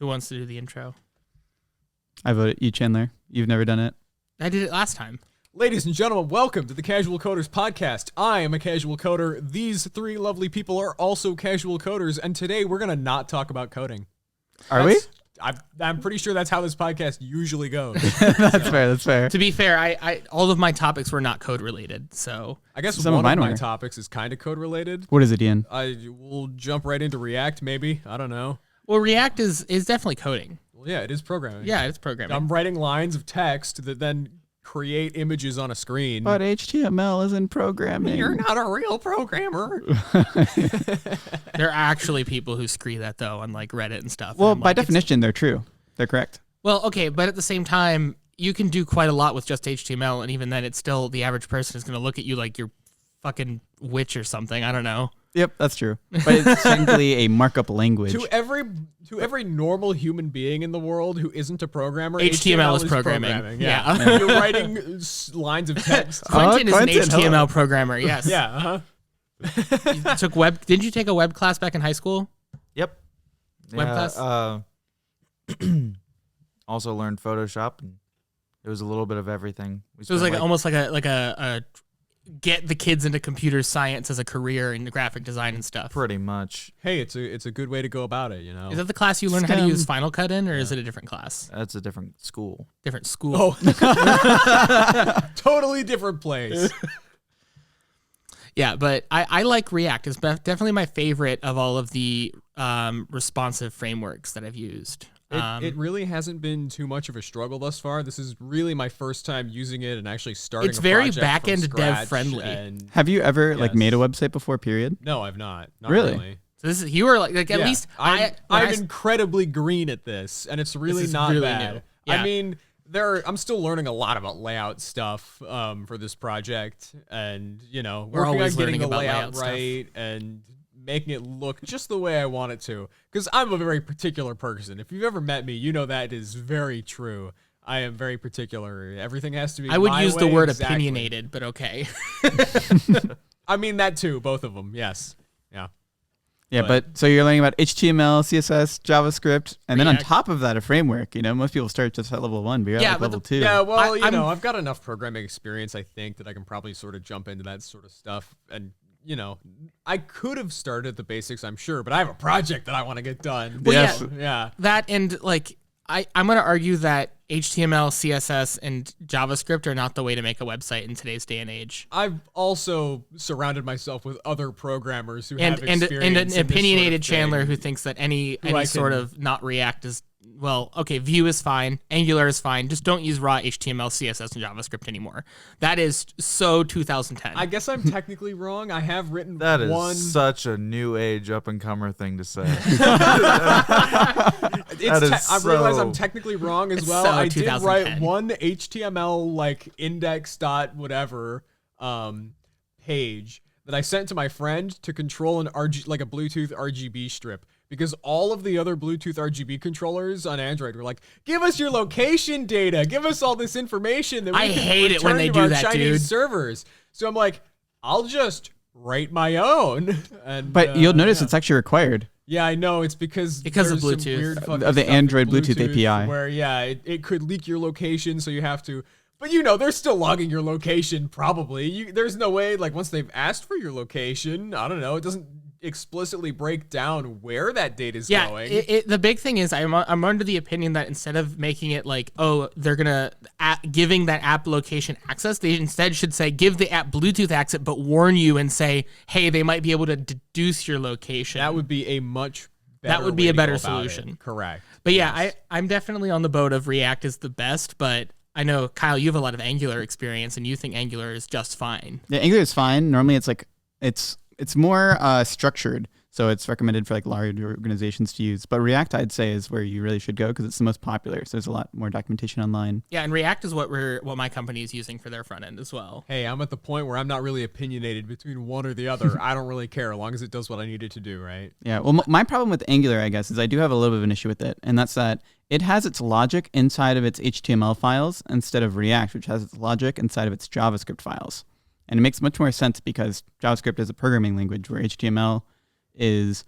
Who wants to do the intro? I voted you, Chandler. You've never done it. I did it last time. Ladies and gentlemen, welcome to the Casual Coders Podcast. I am a casual coder. These three lovely people are also casual coders, and today we're going to not talk about coding. We? I'm pretty sure that's how this podcast usually goes. That's fair. That's fair. To be fair, I all of my topics were not code related, so I guess Some one of of mine my were. topics is kind of code related. What is it, Ian? We'll jump right into React, maybe. I don't know. well, React is definitely coding. Well, yeah, it is programming. Yeah, it's programming. I'm writing lines of text that then create images on a screen. But HTML isn't programming. You're not a real programmer. There are actually people who scree that though on like Reddit and stuff. Well, and I'm by like, it's- definition, they're true. They're correct. Well, okay, but at the same time, you can do quite a lot with just HTML, and even then, it's still the average person is going to look at you like you're fucking witch or something. I don't know. Yep, that's true. But it's technically a markup language. To every normal human being in the world who isn't a programmer, HTML is programming. Yeah. You're writing lines of text. Quentin is an Quentin, HTML hello. programmer. Yes. Yeah. You took web. Didn't you take a web class back in high school? Yep. Web class? Also learned Photoshop, and it was a little bit of everything. So it was like almost like a get the kids into computer science as a career in graphic design and stuff. pretty much. Hey, it's a good way to go about it, you know. Is that the class you learn how to STEM. use Final Cut in, or is it a different class? That's a different school. Different school. Oh. Totally different place. Yeah, but I like React. It's definitely my favorite of all of the responsive frameworks that I've used. It really hasn't been too much of a struggle thus far. This is really my first time using it and actually starting. It's a very project back-end from dev scratch, friendly. and- Have you ever Yes. made a website before, period? No, I've not. Not Really? really. So this is you were like at Yeah. least I'm incredibly green at this, and it's really is not really bad. new. Yeah. I mean, I'm still learning a lot about layout stuff for this project, and We're working on always getting learning the about layout layout stuff. right and making it look just the way I want it to. Because I'm a very particular person. If you've ever met me, you know that is very true. I am very particular. Everything has to be. I would my use the way word exactly. opinionated, but okay. I mean that too. Both of them. Yes. Yeah. Yeah, but so you're learning about HTML, CSS, JavaScript, and then on React. top of that, a framework. Most people start just at level 1, but you're Yeah, at like but level 2. Yeah, well, I'm- I've got enough programming experience, I think, that I can probably sort of jump into that sort of stuff. And, I could have started the basics, I'm sure, but I have a project that I want to get done. Well, Yes. Yeah. That and like I'm going to argue that HTML, CSS, and JavaScript are not the way to make a website in today's day and age. I've also surrounded myself with other programmers who And have and experience an in this sort of opinionated thing. Chandler who thinks that any I sort can- of not React is okay. Vue is fine, Angular is fine. Just don't use raw HTML, CSS, and JavaScript anymore. That is so 2010. I guess I'm technically wrong. I have written That is one. such a new age up and comer thing to say. It's is I realize so- I'm technically wrong as It's well. so I did 2010. write one HTML like index dot whatever page that I sent to my friend to control an like a Bluetooth RGB strip, because all of the other Bluetooth RGB controllers on Android were like, "Give us your location data, give us all this information that we I can hate it when return they to do our that, Chinese dude. servers." So I'm like, I'll just write my own. And But you'll notice yeah. it's actually required. Yeah, I know. It's because of there's some Bluetooth. weird Of fucking the stuff in Android Bluetooth API. where it could leak your location, so you have to. But they're still logging your location probably. There's no way, like, once they've asked for your location, I don't know, it doesn't explicitly break down where that data is going. The big thing is I'm under the opinion that instead of making it like, oh, they're gonna giving that app location access, they instead should say give the app Bluetooth access, but warn you and say, hey, they might be able to deduce your location. That would be a much better That would be way a to better go about solution. it. Correct. But yeah, I'm definitely on the boat of React is the best, but I know, Kyle, you have a lot of Angular experience, and you think Angular is just fine. Yeah, Angular is fine. Normally, it's like it's more structured, so it's recommended for like large organizations to use. But React, I'd say, is where you really should go because it's the most popular. So there's a lot more documentation online. Yeah, and React is what my company is using for their front end as well. Hey, I'm at the point where I'm not really opinionated between one or the other. I don't really care as long as it does what I need it to do, right? Yeah. Well, my problem with Angular, I guess, is I do have a little bit of an issue with it, and that's that it has its logic inside of its HTML files instead of React, which has its logic inside of its JavaScript files. And it makes much more sense because JavaScript is a programming language where HTML is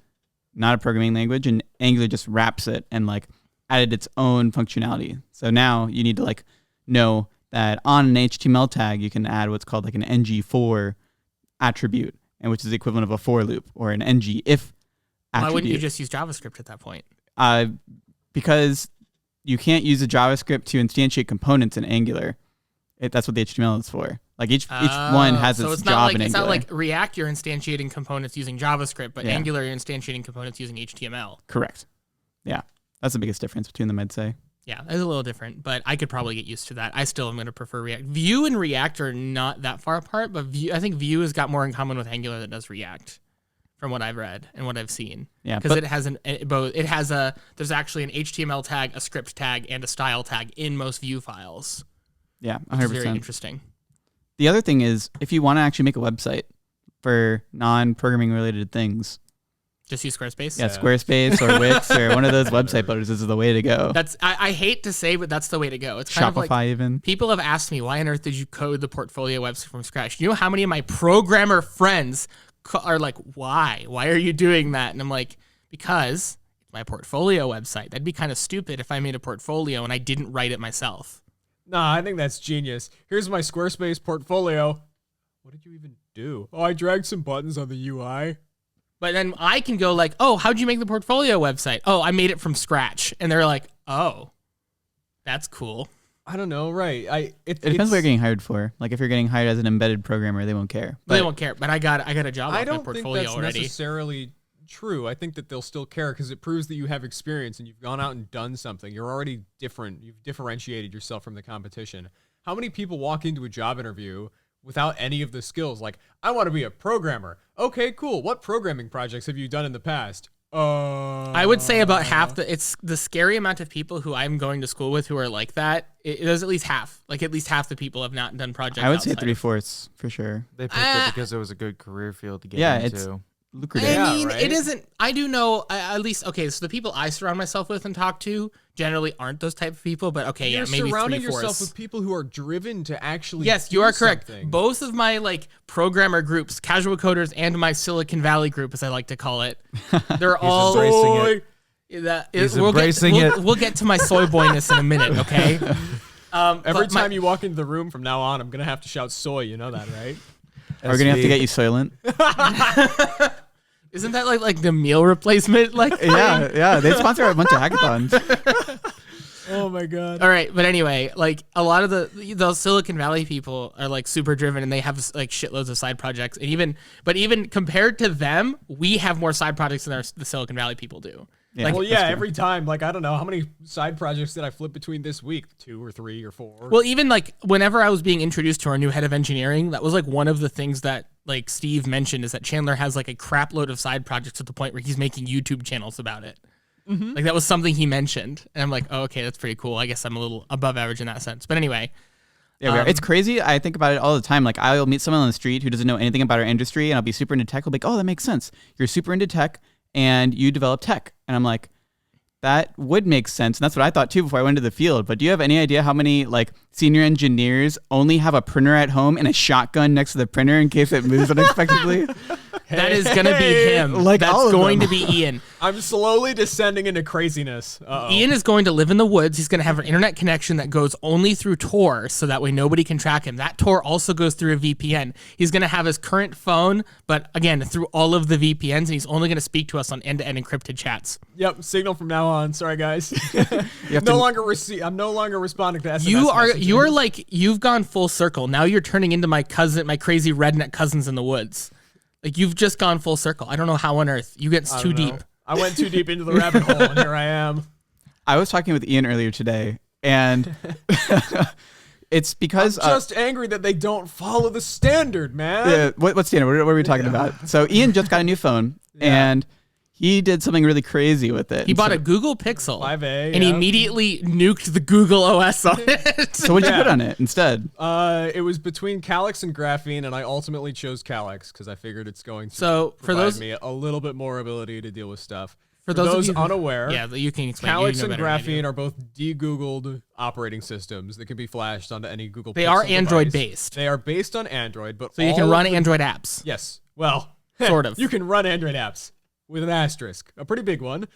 not a programming language, and Angular just wraps it and like added its own functionality. So now you need to like know that on an HTML tag, you can add what's called like an ng-for attribute, and which is the equivalent of a for loop or an ng-if attribute. Why wouldn't you just use JavaScript at that point? Because you can't use a JavaScript to instantiate components in Angular. That's what the HTML is for. Like each one has its job in Angular. It's not like React, you're instantiating components using JavaScript, but Yeah. Angular, you're instantiating components using HTML. Correct. Yeah. That's the biggest difference between them, I'd say. Yeah, it's a little different, but I could probably get used to that. I still am going to prefer React. Vue and React are not that far apart, but I think Vue has got more in common with Angular than does React, from what I've read and what I've seen. Yeah, because it has there's actually an HTML tag, a script tag, and a style tag in most Vue files. Yeah, 100%. Which is very interesting. The other thing is, if you want to actually make a website for non-programming related things, just use Squarespace? Yeah, Squarespace or Wix or one of those website builders is the way to go. I hate to say, but that's the way to go. It's kind Shopify of like, even. People have asked me, why on earth did you code the portfolio website from scratch? You know how many of my programmer friends are like, why? Why are you doing that? And I'm like, because it's my portfolio website. That'd be kind of stupid if I made a portfolio and I didn't write it myself. Nah, I think that's genius. Here's my Squarespace portfolio. What did you even do? Oh, I dragged some buttons on the UI. But then I can go like, oh, how'd you make the portfolio website? Oh, I made it from scratch. And they're like, oh, that's cool. I don't know, right? It depends what you're getting hired for. Like if you're getting hired as an embedded programmer, they won't care. They won't care. But I got a job off my portfolio already. I don't think that's necessarily true. I think that they'll still care because it proves that you have experience and you've gone out and done something. You're already different. You've differentiated yourself from the competition. How many people walk into a job interview without any of the skills? Like, I want to be a programmer. Okay, cool. What programming projects have you done in the past? I would say about half it's the scary amount of people who I'm going to school with who are like that. There's at least half. Like at least half the people have not done projects. I would say 3/4 for sure. They picked it because it was a good career field to get into. It's lucrative. I mean, right? It isn't. I do know at least. Okay, so the people I surround myself with and talk to generally aren't those type of people. But okay, You're maybe surrounding 3/4. yourself with people who are driven to actually. Yes, you are correct. Something. Both of my like programmer groups, casual coders, and my Silicon Valley group, as I like to call it, they're all embracing it. He's embracing it. We'll get to my soy boyness in a minute, okay? Every time you walk into the room from now on, I'm gonna have to shout soy. You know that, right? We're gonna have to get you Soylent. Isn't that like the meal replacement? Like yeah. They sponsor a bunch of hackathons. Oh my god. All right, but anyway, like a lot of those Silicon Valley people are like super driven and they have like shitloads of side projects. And even compared to them, we have more side projects than the Silicon Valley people do. Yeah. Like, Well, yeah, every time. Like, I don't know. How many side projects did I flip between this week? 2 or 3 or 4? well, even like whenever I was being introduced to our new head of engineering, that was like one of the things that like Steve mentioned is that Chandler has like a crap load of side projects to the point where he's making YouTube channels about it. Mm-hmm. Like that was something he mentioned. And I'm like, oh, okay, that's pretty cool. I guess I'm a little above average in that sense. But anyway. Yeah, it's crazy. I think about it all the time. Like I'll meet someone on the street who doesn't know anything about our industry and I'll be super into tech. I'll be like, oh, that makes sense. You're super into tech and you develop tech. And I'm like, that would make sense. And that's what I thought too before I went into the field. But do you have any idea how many like senior engineers only have a printer at home and a shotgun next to the printer in case it moves unexpectedly? That is going to be him. Like That's all of going them. to be Ian. I'm slowly descending into craziness. Uh-oh. Ian is going to live in the woods. He's going to have an internet connection that goes only through Tor, so that way nobody can track him. That Tor also goes through a VPN. He's going to have his current phone, but again, through all of the VPNs, and he's only going to speak to us on end-to-end encrypted chats. Yep, Signal from now on. Sorry, guys. I'm no longer responding to SMS You are messages. like, you've gone full circle. Now you're turning into my crazy redneck cousins in the woods. Like, you've just gone full circle. I don't know how on earth. You get too deep. I went too deep into the rabbit hole, and here I am. I was talking with Ian earlier today, and it's because I'm just angry that they don't follow the standard, man. what standard? What are we talking about? So Ian just got a new phone, and he did something really crazy with it. He bought a Google Pixel 5A, and he immediately nuked the Google OS on it. So what'd you put on it instead? It was between Calyx and Graphene, and I ultimately chose Calyx because I figured it's going to provide me a little bit more ability to deal with stuff. For those of you unaware, you can explain. Calyx you know and better than I do. Graphene are both de-Googled operating systems that can be flashed onto any Google Pixel They are device. Android based, They are based on Android, but so you can run Android apps. Yes. Well, Sort of. You can run Android apps with an asterisk, a pretty big one.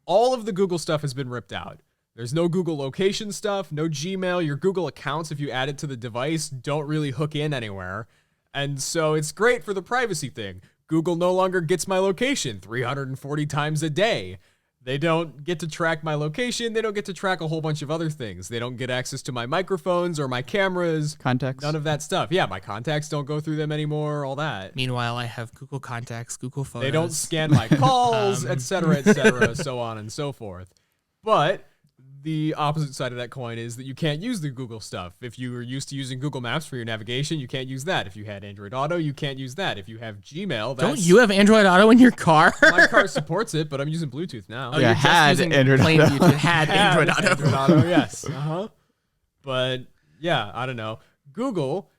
All of the Google stuff has been ripped out. There's no Google location stuff, no Gmail. Your Google accounts, if you add it to the device, don't really hook in anywhere. And so it's great for the privacy thing. Google no longer gets my location 340 times a day. They don't get to track my location. They don't get to track a whole bunch of other things. They don't get access to my microphones or my cameras. Contacts. None of that stuff. Yeah, my contacts don't go through them anymore, all that. Meanwhile, I have Google Contacts, Google Photos. They don't scan my calls, et cetera, so on and so forth. But the opposite side of that coin is that you can't use the Google stuff. If you were used to using Google Maps for your navigation, you can't use that. If you had Android Auto, you can't use that. If you have Gmail, that's... Don't you have Android Auto in your car? My car supports it, but I'm using Bluetooth now. Oh, you're just using plain Bluetooth. Had Android Auto. Android Auto, yes. But yeah, I don't know. Google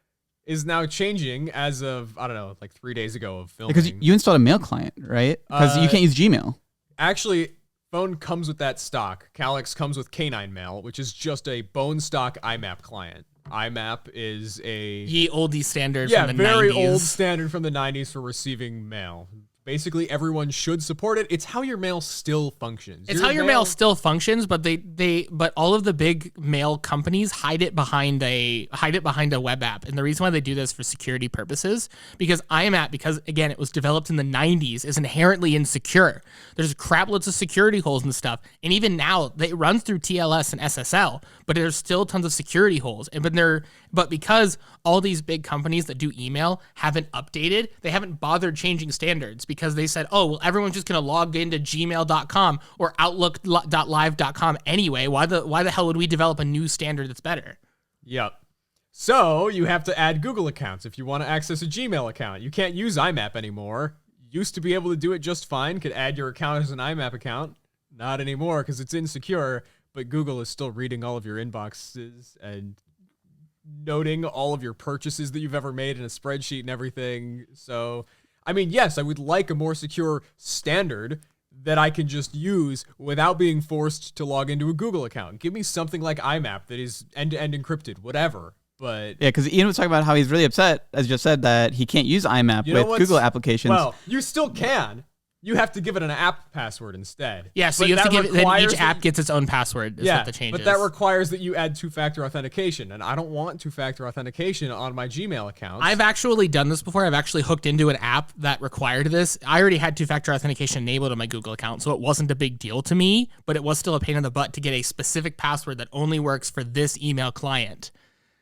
is now changing as of, I don't know, like 3 days ago of filming. Because you installed a mail client, right? Because you can't use Gmail. Actually, phone comes with that stock. Calyx comes with Canine Mail, which is just a bone stock IMAP client. IMAP is a Ye oldie standard yeah, from the very 90s. old standard from the 90s for receiving mail. Basically, everyone should support it. It's how your mail still functions. It's how your mail still functions, but but all of the big mail companies hide it behind a web app. And the reason why they do this for security purposes, because IMAP, because again, it was developed in the 90s, is inherently insecure. There's crap loads of security holes and stuff. And even now, it runs through TLS and SSL, but there's still tons of security holes. But because all these big companies that do email haven't updated, they haven't bothered changing standards because they said, oh, well, everyone's just going to log into gmail.com or outlook.live.com anyway. Why the hell would we develop a new standard that's better? Yep. So you have to add Google accounts if you want to access a Gmail account. You can't use IMAP anymore. Used to be able to do it just fine. Could add your account as an IMAP account. Not anymore because it's insecure, but Google is still reading all of your inboxes and noting all of your purchases that you've ever made in a spreadsheet and everything. So, I mean, yes, I would like a more secure standard that I can just use without being forced to log into a Google account. Give me something like IMAP that is end-to-end encrypted, whatever. But yeah, because Ian was talking about how he's really upset, as you just said, that he can't use IMAP with Google applications. Well, you still can. You have to give it an app password instead. Yeah, so you have to give it, then each app gets its own password is what the change is. But that requires that you add two-factor authentication, and I don't want two-factor authentication on my Gmail account. I've actually done this before. I've actually hooked into an app that required this. I already had two-factor authentication enabled on my Google account, so it wasn't a big deal to me, but it was still a pain in the butt to get a specific password that only works for this email client,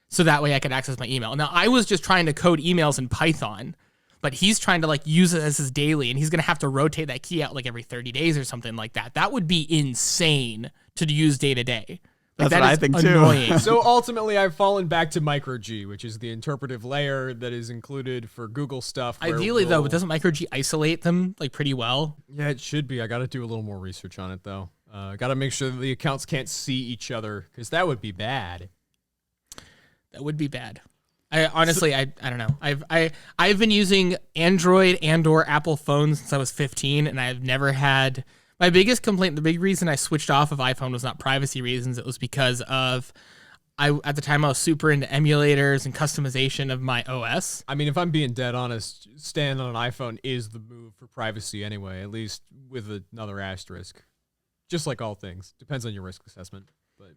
so that way I could access my email. Now, I was just trying to code emails in Python, but he's trying to like use it as his daily, and he's going to have to rotate that key out like every 30 days or something like that. That would be insane to use day to day. That's what I think too. So ultimately, I've fallen back to micro-G, which is the interpretive layer that is included for Google stuff. Ideally, though, doesn't micro-G isolate them like pretty well? Yeah, it should be. I got to do a little more research on it, though. Got to make sure that the accounts can't see each other, because that would be bad. That would be bad. I honestly, I don't know. I've been using Android and/or Apple phones since I was 15, and I've never had. My biggest complaint, the big reason I switched off of iPhone was not privacy reasons. It was because of at the time I was super into emulators and customization of my OS. I mean, if I'm being dead honest, staying on an iPhone is the move for privacy anyway. At least with another asterisk. Just like all things, depends on your risk assessment, but.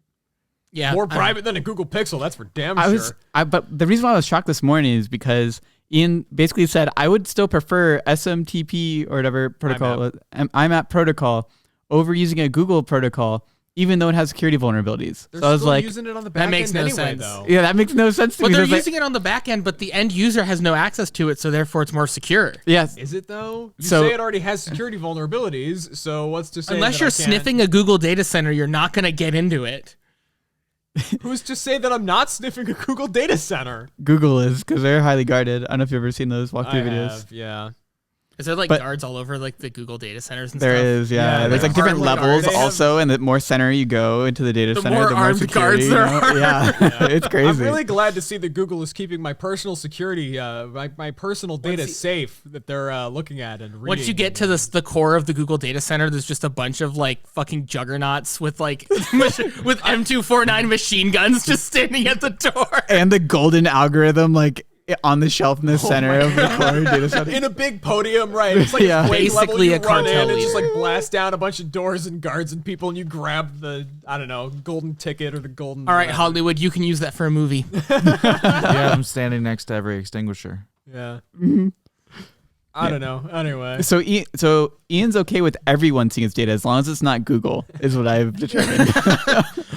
Yeah, more private than a Google Pixel, that's for damn sure. But the reason why I was shocked this morning is because Ian basically said I would still prefer SMTP or whatever protocol, IMAP protocol, over using a Google protocol, even though it has security vulnerabilities. They're so I was still like, using it on the back that makes end no anyway, sense. Though. Yeah, that makes no sense to me. But they're using it on the back end, but the end user has no access to it, so therefore it's more secure. Yes. Is it though? You say it already has security vulnerabilities, so what's to say? Unless you're sniffing a Google data center, you're not going to get into it. Who's to say that I'm not sniffing a Google data center? Google is, because they're highly guarded. I don't know if you've ever seen those walkthrough videos. Yeah. Is there like guards all over like the Google data centers and there stuff? There is, yeah. There's like different levels also, and the more center you go into the data center, the more security. Guards there are. Yeah, it's crazy. I'm really glad to see that Google is keeping my personal security, my personal data safe that they're looking at and reading. Once you get to the core of the Google data center, there's just a bunch of like fucking juggernauts with like with M249 machine guns just standing at the door. And the golden algorithm, like on the shelf in the center of the core data center. In a big podium, right? It's like Yeah. Basically a a run in cartel and just like leader. blast down a bunch of doors and guards and people, and you grab the golden ticket or the golden. All right, whatever. Hollywood, you can use that for a movie. Yeah, I'm standing next to every extinguisher. Yeah. I don't know. Anyway. So Ian's okay with everyone seeing his data as long as it's not Google, is what I've determined.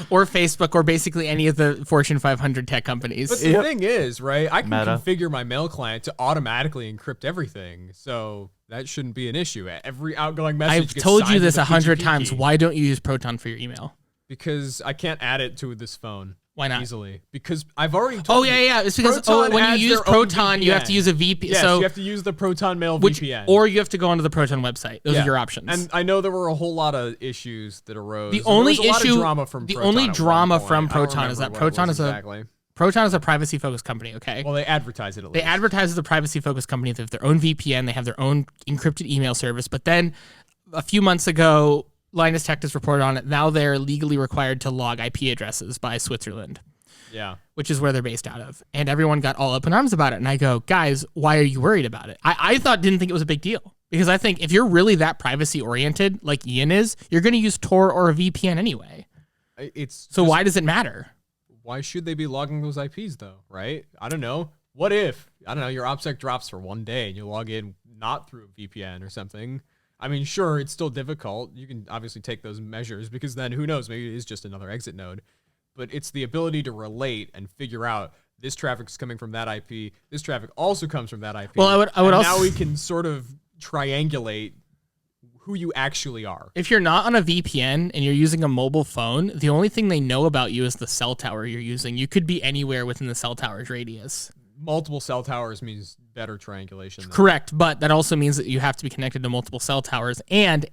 Or Facebook, or basically any of the Fortune 500 tech companies. But the thing is, right, I can Meta. configure my mail client to automatically encrypt everything, so that shouldn't be an issue. Every outgoing message I've gets told you signed this with a 100 PGP times. key. Why don't you use Proton for your email? Because I can't add it to this phone. Why not? Easily. Because I've already Oh, told you. yeah. It's because Proton when has you use their own Proton, you have to VPN. use a VPN. Yes, so you have to use the Proton Mail which, VPN. or you have to go onto the Proton website. Those Yeah. are your options. And I know there were a whole lot of issues that arose. The and only there was a lot of issue- drama from the Proton only at one drama point. from I don't Proton is remember that what it Proton was is a- exactly. Proton is a privacy-focused company, okay? Well, they advertise it at They least. advertise as a privacy-focused company. They have their own VPN. They have their own encrypted email service. But then a few months ago, Linus Tech has reported on it. Now they're legally required to log IP addresses by Switzerland, Yeah. which is where they're based out of. And everyone got all up in arms about it. And I go, guys, why are you worried about it? I didn't think it was a big deal. Because I think if you're really that privacy-oriented, like Ian is, you're going to use Tor or a VPN anyway. It's So just- why does it matter? Why should they be logging those IPs though? Right? I don't know. What if your OPSEC drops for one day and you log in not through a VPN or something? I mean, sure, it's still difficult. You can obviously take those measures because then who knows? Maybe it is just another exit node. But it's the ability to relate and figure out this traffic is coming from that IP. This traffic also comes from that IP. Well, I would And also- now we can sort of triangulate who you actually are. If you're not on a VPN and you're using a mobile phone, the only thing they know about you is the cell tower you're using. You could be anywhere within the cell tower's radius. Multiple cell towers means better triangulation. though. Correct, but that also means that you have to be connected to multiple cell towers, and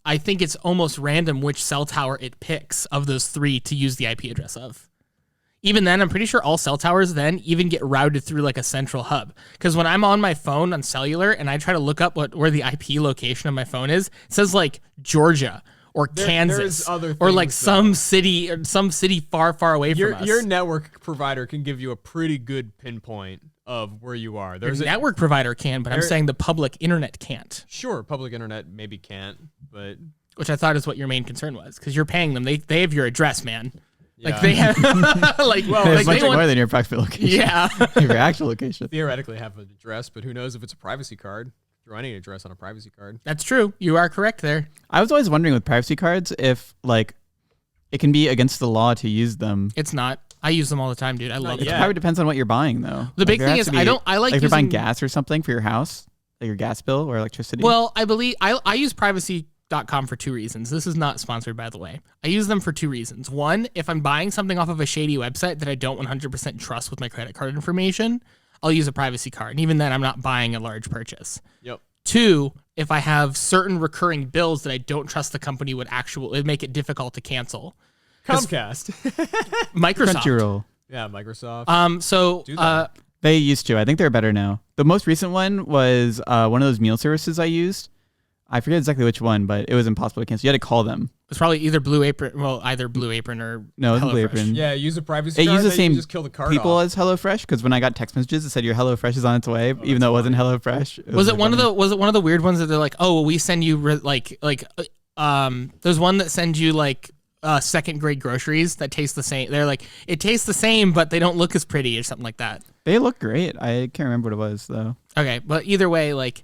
I think it's almost random which cell tower it picks of those three to use the IP address of. Even then, I'm pretty sure all cell towers then even get routed through like a central hub. Because when I'm on my phone on cellular and I try to look up where the IP location of my phone is, it says like Georgia or Kansas there's other or like things, some city far, far away from us. Your network provider can give you a pretty good pinpoint of where you are. Your There's a network provider can, but I'm there- saying the public internet can't, sure public internet maybe can't, but which I thought is what your main concern was because you're paying them. They have your address, man. Like yeah, they have like It's like much they want, more than your approximate location. yeah. Your actual location. theoretically have an address, but who knows if it's a privacy card? Throw any address on a privacy card. That's true. You are correct there. I was always wondering with privacy cards if like it can be against the law to use them. It's not. I use them all the time, dude. I love It it. yet. probably depends on what you're buying though. The big there thing has is to I be- like if you're buying using- gas or something for your house, like your gas bill or electricity. Well, I believe I use privacy.com for two reasons. This is not sponsored, by the way. I use them for two reasons. One, if I'm buying something off of a shady website that I don't 100% trust with my credit card information, I'll use a privacy card. And even then, I'm not buying a large purchase. Yep. Two, if I have certain recurring bills that I don't trust the company it'd make it difficult to cancel. Comcast. Microsoft. Crunchyroll. Yeah, Microsoft. So Do that. They used to. I think they're better now. The most recent one was one of those meal services I used. I forget exactly which one, but it was impossible to cancel. You had to call them. it's probably either Blue Apron, well, either Blue Apron or No, it wasn't Blue HelloFresh. Apron. Yeah, use a privacy It card. used the then you same can just kill the card people off. as HelloFresh because when I got text messages, it said your HelloFresh is on its way, even though it wasn't HelloFresh. Was it one of the weird ones that they're like, oh, we send you there's one that sends you like second grade groceries that taste the same. They're like, it tastes the same, but they don't look as pretty or something like that. They look great. I can't remember what it was though. Okay, but either way, like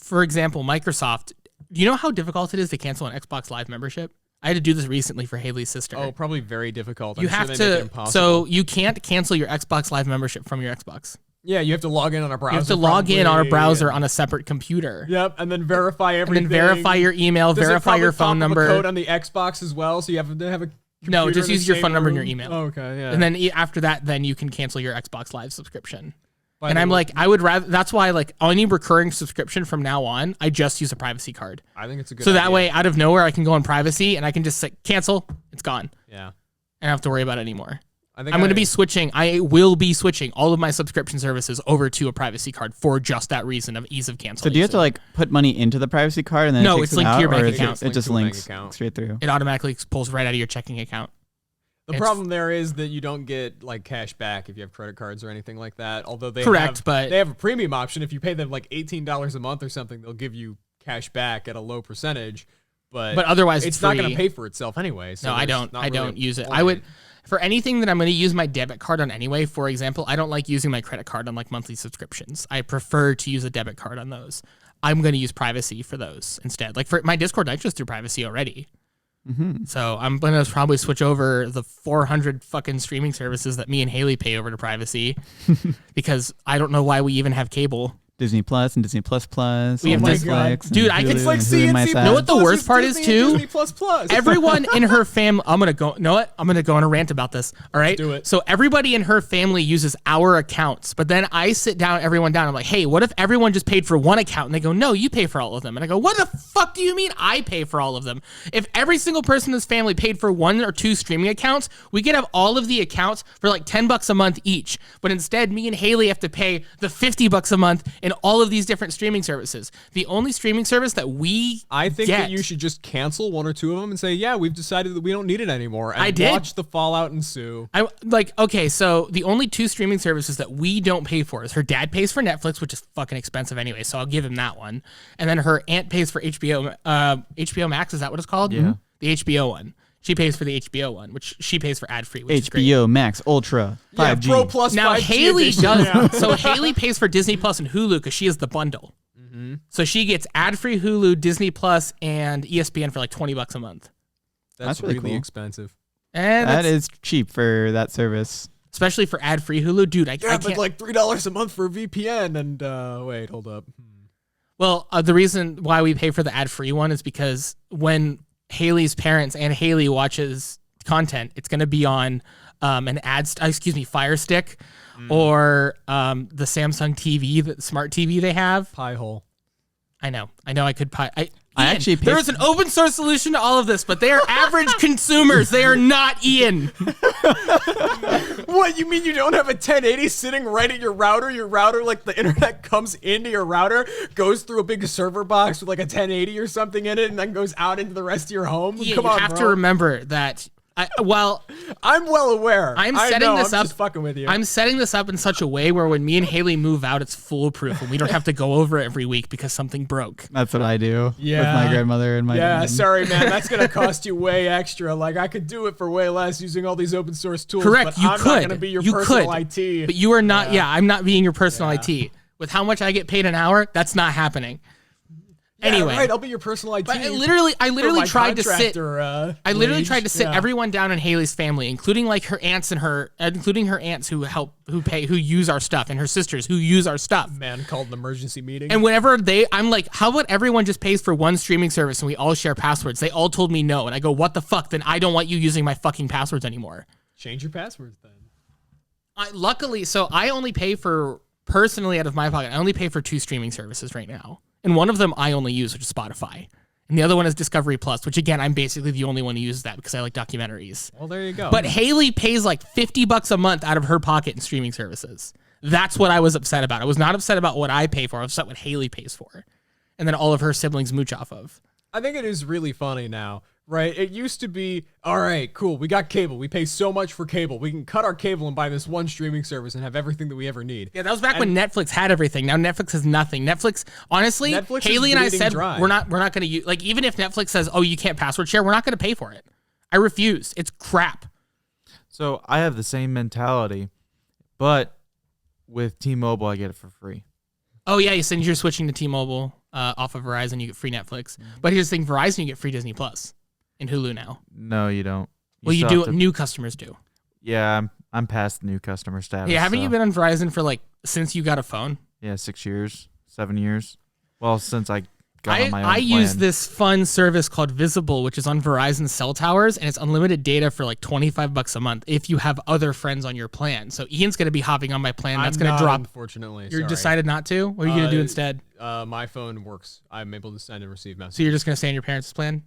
for example, Microsoft. Do you know how difficult it is to cancel an Xbox Live membership? I had to do this recently for Haley's sister. Oh, probably very difficult. you I'm have sure they make it to. impossible. So you can't cancel your Xbox Live membership from your Xbox. yeah, you have to log in on a browser. You have to log in on a probably. browser on a separate computer. Yep, and then verify And everything. then verify your email, Does it verify your phone probably pop up number. a code on the Xbox as well, so you have to have a No, computer just in the use your same phone number and your room? email. Oh, okay, yeah. And then after that, then you can cancel your Xbox Live subscription. By And the I'm way, like, I would rather. That's why, like, any recurring subscription from now on, I just use a privacy card. I think it's a good. So that idea. way, out of nowhere, I can go in privacy and I can just say cancel. It's gone. yeah, I don't have to worry about it anymore. I think I'm going to be switching. I will be switching all of my subscription services over to a privacy card for just that reason of ease of So cancellation. do you have to like put money into the privacy card and then No, it takes it's it linked to out, your bank or is account. it just Linked to a bank links account. straight through? It automatically pulls right out of your checking account. The problem there is that you don't get like cash back if you have credit cards or anything like that. Although they but they have a premium option. If you pay them like $18 a month or something, they'll give you cash back at a low percentage. But otherwise, it's not going to pay for itself anyway. So no, I don't use it. I would, for anything that I'm going to use my debit card on anyway. For example, I don't like using my credit card on like monthly subscriptions. I prefer to use a debit card on those. I'm going to use Privacy for those instead. Like for my Discord, I just do Privacy already. Mm-hmm. So I'm going to probably switch over the 400 fucking streaming services that me and Haley pay over to Privacy because I don't know why we even have cable. Disney Plus and Disney Plus Plus. We have Netflix. Dude, I can like CNC. You know what the worst part is too? Disney Plus Plus. Everyone in her family. I'm gonna go. Know what? I'm gonna go on a rant about this. All right. Do it. So everybody in her family uses our accounts, but then I sit down everyone down. I'm like, hey, what if everyone just paid for one account? And they go, no, you pay for all of them. And I go, what the fuck do you mean I pay for all of them? If every single person in this family paid for 1 or 2 streaming accounts, we could have all of the accounts for like $10 a month each. But instead, me and Haley have to pay the $50 a month in all of these different streaming services. The only streaming service that I think that you should just cancel 1 or 2 of them and say, yeah, we've decided that we don't need it anymore. And I did. Watch the fallout ensue. Okay, so the only 2 streaming services that we don't pay for is her dad pays for Netflix, which is fucking expensive anyway, so I'll give him that one. And then her aunt pays for HBO, HBO Max, is that what it's called? Yeah. The HBO one. She pays for the HBO one, which she pays for ad-free, which is great. HBO Max Ultra 5G. Pro Plus Now 5G Haley edition. does. Yeah. So Haley pays for Disney Plus and Hulu because she has the bundle. Mm-hmm. So she gets ad-free Hulu, Disney Plus, and ESPN for like $20 a month. That's really really cool. expensive. And That is cheap for that service. especially for ad-free Hulu, dude. I Yeah, can't. but like $3 a month for a VPN and wait, hold up. Well, the reason why we pay for the ad-free one is because when Haley's parents and Haley watches content, it's going to be on Fire Stick or the Samsung TV, the smart TV they have. Pie hole. I know I could Ian, actually paid- there is an open source solution to all of this, but they are average consumers. They are not Ian. What, you mean you don't have a 1080 sitting right at your router? Your router, like the internet comes into your router, goes through a big server box with like a 1080 or something in it, and then goes out into the rest of your home? Ian, Come you on, have bro. to remember that. I'm well aware. I'm I setting know, this I'm up. just fucking with you. I'm setting this up in such a way where when me and Haley move out, it's foolproof and we don't have to go over it every week because something broke. That's what I do with Yeah. my grandmother and my dad. Sorry, man. That's going to cost you way extra. Like, I could do it for way less using all these open source tools. Correct, But you I'm could. not going to be your You personal could. IT. But you are not. Yeah, I'm not being your personal IT. With how much I get paid an hour, that's not happening. Anyway, right, I'll be your personal IT. but I literally tried to sit. I literally tried to sit Yeah. everyone down in Haley's family, including like her aunts including her aunts who use our stuff, and her sisters who use our stuff. Man called an emergency meeting. And whenever I'm like, how about everyone just pays for one streaming service and we all share passwords? They all told me no, and I go, what the fuck? Then I don't want you using my fucking passwords anymore. Change your passwords then. Luckily, so I only pay for, personally out of my pocket, I only pay for 2 streaming services right now. And one of them I only use, which is Spotify. And the other one is Discovery Plus, which again, I'm basically the only one who uses that because I like documentaries. Well, there you go. But Haley pays like $50 a month out of her pocket in streaming services. That's what I was upset about. I was not upset about what I pay for. I was upset what Haley pays for. And then all of her siblings mooch off of. I think it is really funny now, right? It used to be, all right, cool, we got cable. We pay so much for cable. We can cut our cable and buy this one streaming service and have everything that we ever need. Yeah, that was back when Netflix had everything. Now Netflix has nothing. Netflix, honestly, Netflix Haley is and I bleeding said dry. we're not going to use, like, even if Netflix says, oh, you can't password share, we're not going to pay for it. I refuse. It's crap. So I have the same mentality, but with T-Mobile, I get it for free. Oh yeah, since you're switching to T-Mobile off of Verizon, you get free Netflix. But here's the thing: Verizon, you get free Disney Plus and Hulu now. No, you don't. Well, you still do. have to- New customers do. Yeah, I'm past new customer status. Yeah, haven't so- you been on Verizon for like since you got a phone? Yeah, 6 years, 7 years. Well, since I got on my own I use plan. this fun service called Visible, which is on Verizon cell towers, and it's unlimited data for like $25 a month if you have other friends on your plan. So Ian's gonna be hopping on my plan. That's I'm gonna not, drop. unfortunately. You sorry. decided not to. What are you gonna do instead? My phone works. I'm able to send and receive messages. So you're just gonna stay on your parents' plan?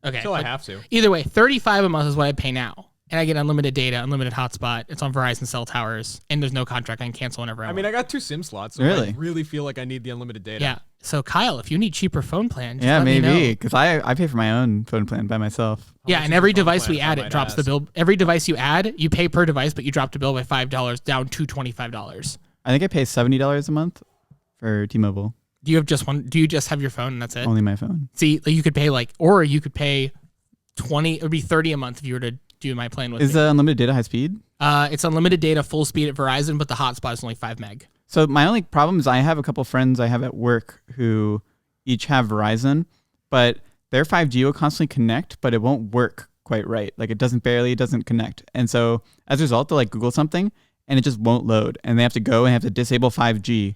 Okay. Until I but have to. Either way, $35 a month is what I pay now. And I get unlimited data, unlimited hotspot. It's on Verizon cell towers, and there's no contract. I can cancel whenever I want. I mean, I got 2 SIM slots, so Really? I really feel like I need the unlimited data. Yeah. So Kyle, if you need cheaper phone plan, just Yeah, let me know. maybe, because I pay for my own phone plan by myself. Yeah, much and is every the phone device plan, we if I add, it might drops the ask? bill. Every device you add, you pay per device, but you drop the bill by $5 down to $25. I think I pay $70 a month for T-Mobile. Do you have just one? Do you just have your phone and that's it? Only my phone. See, you could pay or you could pay 20. It would be 30 a month if you were to do my plan with Is me. unlimited data high speed? It's unlimited data, full speed at Verizon, but the hotspot is only 5 meg. So my only problem is I have a couple friends I have at work who each have Verizon, but their 5G will constantly connect, but it won't work quite right. Like it doesn't connect. And so as a result, they'll like Google something and it just won't load. And they have to go and have to disable 5G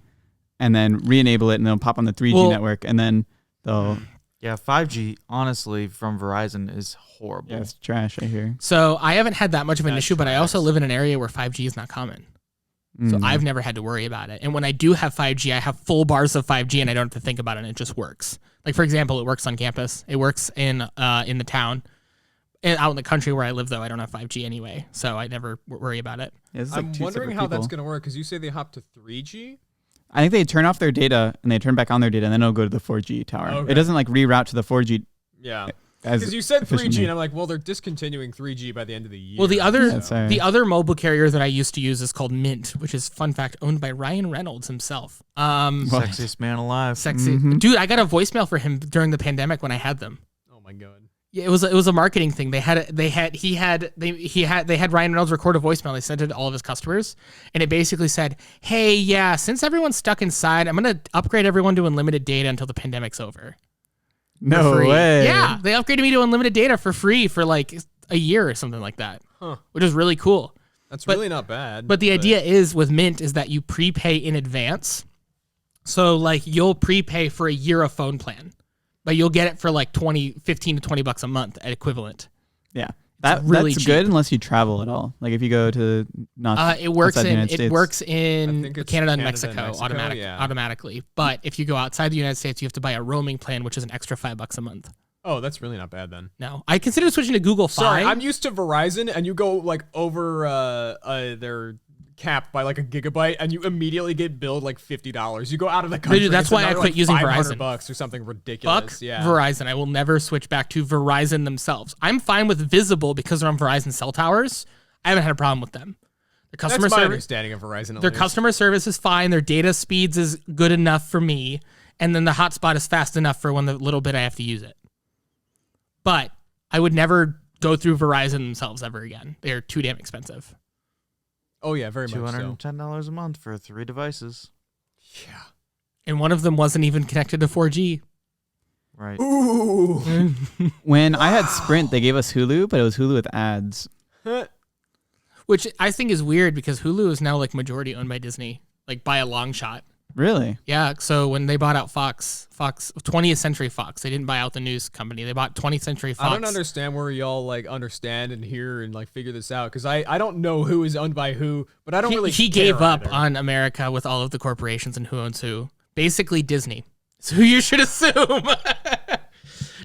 and then re-enable it and they'll pop on the 3G network and then they'll... Yeah, 5G, honestly, from Verizon is horrible. Yeah, it's trash, I hear. So I haven't had that much of an That's issue, but I also trash. live in an area where 5G is not common. So I've never had to worry about it. And when I do have 5G, I have full bars of 5G and I don't have to think about it and it just works. Like for example, it works on campus. It works in the town. And out in the country where I live though, I don't have 5G anyway. So I never worry about it. Yeah, this is like I'm two wondering separate how that's people. going to work because you say they hop to 3G. I think they turn off their data and they turn back on their data and then it'll go to the 4G tower. Okay. It doesn't like reroute to the 4G. Yeah. As Because you said 3G, efficiently. and I'm like, well, they're discontinuing 3G by the end of the year. Well, the other That's right. the other mobile carrier that I used to use is called Mint, which is fun fact owned by Ryan Reynolds himself. Sexiest man alive. Sexy dude. I got a voicemail for him during the pandemic when I had them. Oh my god. Yeah, it was a marketing thing. They had Ryan Reynolds record a voicemail. They sent it to all of his customers, and it basically said, "Hey, yeah, since everyone's stuck inside, I'm gonna upgrade everyone to unlimited data until the pandemic's over." No Free. way. Yeah, they upgraded me to unlimited data for free for like a year or something like that, which is really cool. That's really not bad. But the idea is with Mint is that you prepay in advance. So like you'll prepay for a year of phone plan, but you'll get it for like 15 to 20 bucks a month at equivalent. Yeah. really That's cheap. good unless you travel at all. Like if you go to not It works outside the in United States. in think it's Canada and Canada and Mexico, Mexico, yeah. automatically. But if you go outside the United States, you have to buy a roaming plan, which is an extra $5 a month. oh, that's really not bad then. No, I considered switching to Google Fi. Sorry, I'm used to Verizon, and you go like over their cap by like a gigabyte, and you immediately get billed like $50. You go out of the country. Dude, that's it's why I another, quit like, using $500 Verizon. or something ridiculous. Fuck Yeah. Verizon. I will never switch back to Verizon themselves. I'm fine with Visible because they're on Verizon cell towers. I haven't had a problem with them. The customer That's my service, understanding of Verizon. At their least. customer service is fine. Their data speeds is good enough for me, and then the hotspot is fast enough for when the little bit I have to use it. But I would never go through Verizon themselves ever again. They're too damn expensive. Oh yeah, very much so. $210 a month for 3 devices. Yeah. And one of them wasn't even connected to 4G. Right. Ooh. When I had Sprint, they gave us Hulu, but it was Hulu with ads. Which I think is weird because Hulu is now like majority owned by Disney, like by a long shot. Really? Yeah, so when they bought out Fox, 20th Century Fox, they didn't buy out the news company. They bought 20th Century Fox. I don't understand where y'all like understand and hear and like figure this out because I don't know who is owned by who, but I don't really. He care gave up either. on America with all of the corporations and who owns who. Basically Disney. So you should assume.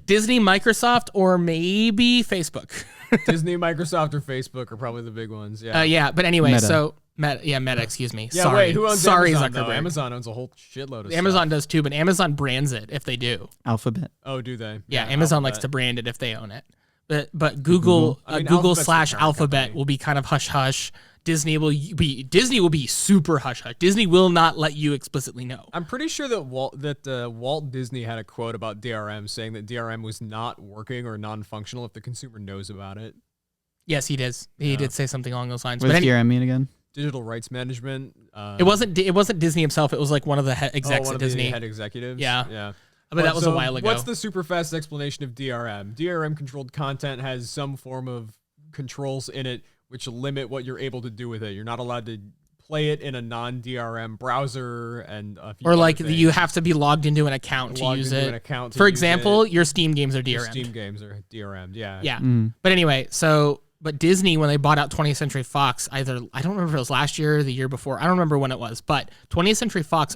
Disney, Microsoft, or maybe Facebook. Disney, Microsoft, or Facebook are probably the big ones. Yeah. Yeah, but anyway, Meta. so Meta, excuse me. Yeah. Sorry. Wait, who owns Sorry, Amazon? Though? Zuckerberg. Amazon owns a whole shitload of Amazon stuff. does too, but Amazon brands it if they do. Alphabet. Oh, do they? Yeah, Amazon likes to brand it if they own it. But Google, I mean, Google Alphabet's the / parent Alphabet company. will be kind of hush hush. Disney will be super hush hush. Disney will not let you explicitly know. I'm pretty sure that Walt Disney had a quote about DRM saying that DRM was not working or non-functional if the consumer knows about it. Yes, he does. He did say something along those lines. What But does DRM mean again? Digital rights management. it wasn't Disney himself. It was like one of the execs one at of Disney. the head executives. Yeah. Yeah. But that was a while ago. What's the super fast explanation of DRM? DRM controlled content has some form of controls in it which limit what you're able to do with it. You're not allowed to play it in a non-DRM browser and a few or other like things. you have to be logged into an account to Logged use into it. an account to For use example, it. your Steam games are Your DRM. Steam games are DRM'd. Yeah. Yeah. Mm. But anyway, but Disney, when they bought out 20th Century Fox, I don't remember if it was last year or the year before. I don't remember when it was, but 20th Century Fox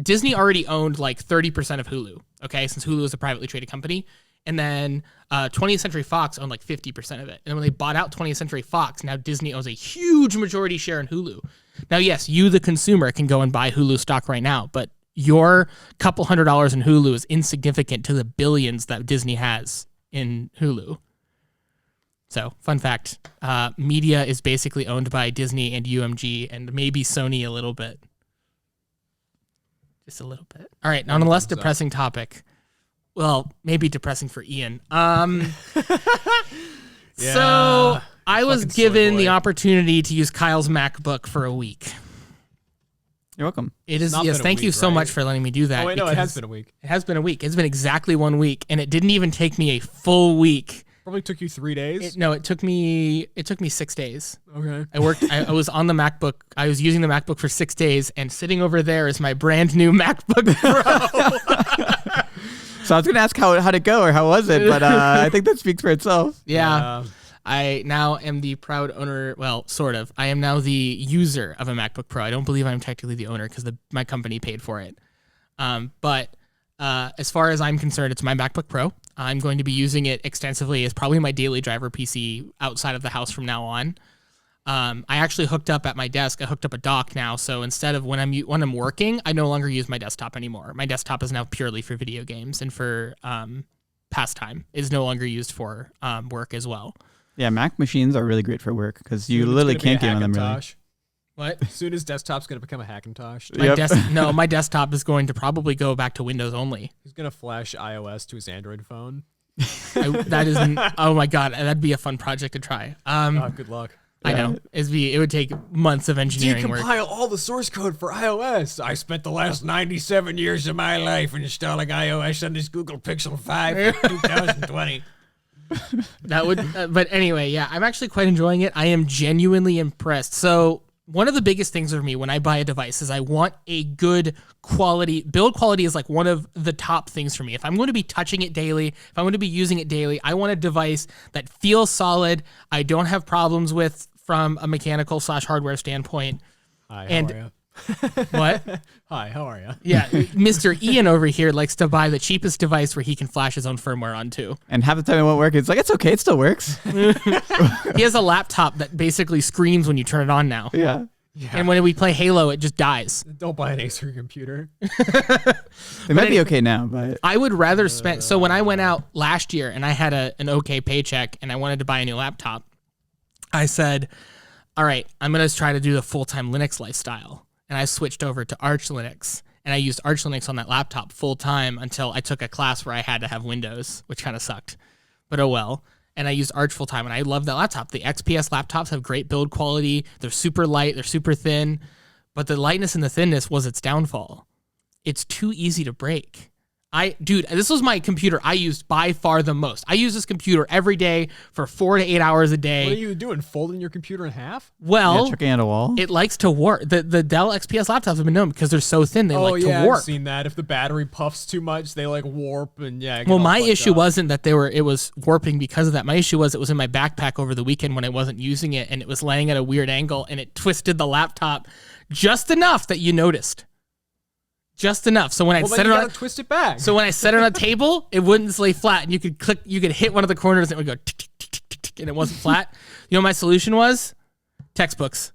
Disney already owned like 30% of Hulu, okay, since Hulu is a privately traded company. And then 20th Century Fox owned like 50% of it. And when they bought out 20th Century Fox, now Disney owns a huge majority share in Hulu. Now, yes, you, the consumer, can go and buy Hulu stock right now, but your couple $100 in Hulu is insignificant to the billions that Disney has in Hulu. So, fun fact, media is basically owned by Disney and UMG and maybe Sony a little bit. Just a little bit. All right, on a less depressing topic. Well, maybe depressing for Ian. So I was given the opportunity to use Kyle's MacBook for a week. You're welcome. It is, yes, thank you so much for letting me do that. Oh, wait, no, it has been a week. It has been a week. It's been exactly 1 week, and it didn't even take me a full week. Probably took you 3 days. It took me 6 days. Okay. I was on the MacBook. I was using the MacBook for 6 days, and sitting over there is my brand new MacBook Pro. So I was going to ask how to go or how was it, but I think that speaks for itself. Yeah. I now am the proud owner. Well, sort of. I am now the user of a MacBook Pro. I don't believe I'm technically the owner because my company paid for it. But as far as I'm concerned, it's my MacBook Pro. I'm going to be using it extensively as probably my daily driver PC outside of the house from now on. I actually hooked up at my desk. I hooked up a dock now, so instead of when I'm working, I no longer use my desktop anymore. My desktop is now purely for video games and for pastime. It is no longer used for work as well. Yeah, Mac machines are really great for work because you literally can't game on them really. What? As soon as desktop's going to become a Hackintosh. My desktop is going to probably go back to Windows only. He's going to flash iOS to his Android phone. That isn't. Oh my god, that'd be a fun project to try. Good luck. I know. It would take months of engineering work. Decompile all the source code for iOS. I spent the last 97 years of my life installing iOS on this Google Pixel 5 for 2020. That would, but anyway, yeah, I'm actually quite enjoying it. I am genuinely impressed. So one of the biggest things for me when I buy a device is I want a good quality. Build quality is like one of the top things for me. If I'm going to be touching it daily, if I'm going to be using it daily, I want a device that feels solid. I don't have problems with from a mechanical / hardware standpoint. Hi, how are you? What? Hi, how are you? Yeah, Mr. Ian over here likes to buy the cheapest device where he can flash his own firmware onto. And half the time it won't work. It's like, it's okay. It still works. He has a laptop that basically screams when you turn it on now. Yeah. And when we play Halo, it just dies. Don't buy an Acer computer. It might be okay now, but I would rather spend. So when I went out last year and I had an okay paycheck and I wanted to buy a new laptop, I said, all right, I'm going to try to do the full-time Linux lifestyle. And I switched over to Arch Linux. And I used Arch Linux on that laptop full-time until I took a class where I had to have Windows, which kind of sucked. But oh well. And I used Arch full-time, and I love that laptop. The XPS laptops have great build quality. They're super light. They're super thin. But the lightness and the thinness was its downfall. It's too easy to break. Dude, this was my computer I used by far the most. I use this computer every day for 4 to 8 hours a day. What are you doing? Folding your computer in half? Well, chucking at a wall. It likes to warp. The Dell XPS laptops have been known because they're so thin, they like to warp. I've seen that. If the battery puffs too much, they like warp and yeah. Well, my issue wasn't that it was warping because of that. My issue was it was in my backpack over the weekend when I wasn't using it, and it was laying at a weird angle, and it twisted the laptop just enough that you noticed. Just enough. So when I set it on, twist it back. So when I set it on a table, it wouldn't lay flat, and you could hit one of the corners, and it would go tick, tick, tick, tick, tick, and it wasn't flat. You know what my solution was? Textbooks.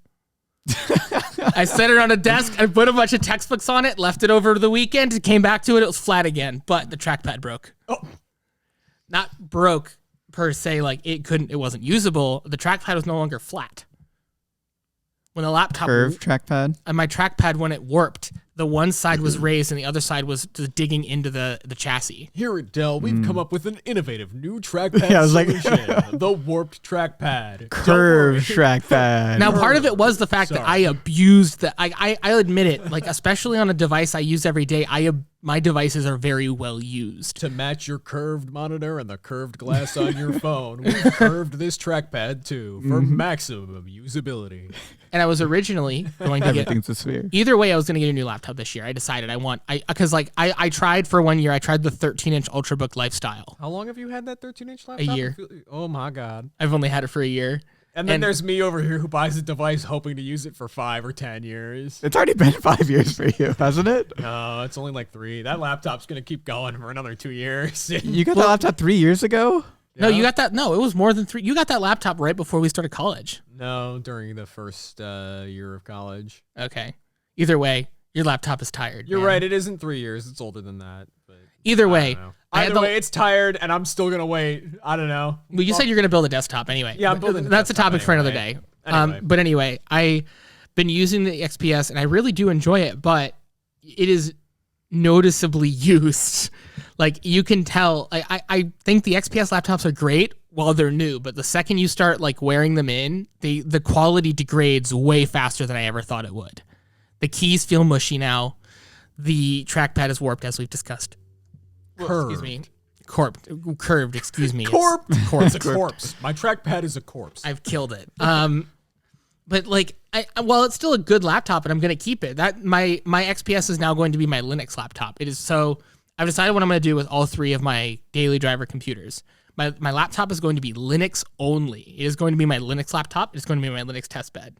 I set it on a desk, I put a bunch of textbooks on it, left it over the weekend, and came back to it. It was flat again, but the trackpad broke. Oh, not broke per se, like it wasn't usable. The trackpad was no longer flat. When the laptop curved trackpad, and my trackpad, when it warped, the one side was raised and the other side was just digging into the chassis. Here at Dell, we've come up with an innovative new trackpad solution. The warped trackpad. Curved trackpad. Now, part of it was the fact that I abused that. I'll admit it, like especially on a device I use every day, my devices are very well used. To match your curved monitor and the curved glass on your phone, we've curved this trackpad too for maximum usability. And I was originally going to everything's a sphere. Either way, I was going to get a new laptop this year. I decided because I tried for 1 year. I tried the 13-inch Ultrabook Lifestyle. How long have you had that 13-inch laptop? A year. Oh my god. I've only had it for a year. And then there's me over here who buys a device hoping to use it for 5 or 10 years. It's already been 5 years for you, hasn't it? No, it's only like 3. That laptop's going to keep going for another 2 years. You got the laptop 3 years ago? Yeah. No, you got that. No, it was more than 3. You got that laptop right before we started college. No, during the first year of college. Okay. Either way, Your laptop is tired. You're man. right. It isn't 3 years. It's older than that. But Either I way, don't know. I had Either way, it's tired, and I'm still gonna wait. I don't know. Well, you said you're going to build a desktop anyway. Yeah, I'm building a That's a desktop topic for another anyway. day. Anyway. But anyway, I've been using the XPS, and I really do enjoy it, but it is noticeably used. Like, you can tell. I think the XPS laptops are great while they're new, but the second you start like wearing them in, the quality degrades way faster than I ever thought it would. The keys feel mushy now. The trackpad is warped, as we've discussed. Curved. Excuse me. Curved, excuse me. It's a corpse. My trackpad is a corpse. I've killed it. But like, well, it's still a good laptop, and I'm going to keep it. That my XPS is now going to be my Linux laptop. It is so. I've decided what I'm going to do with all three of my daily driver computers. My laptop is going to be Linux only. It is going to be my Linux laptop. It's going to be my Linux testbed.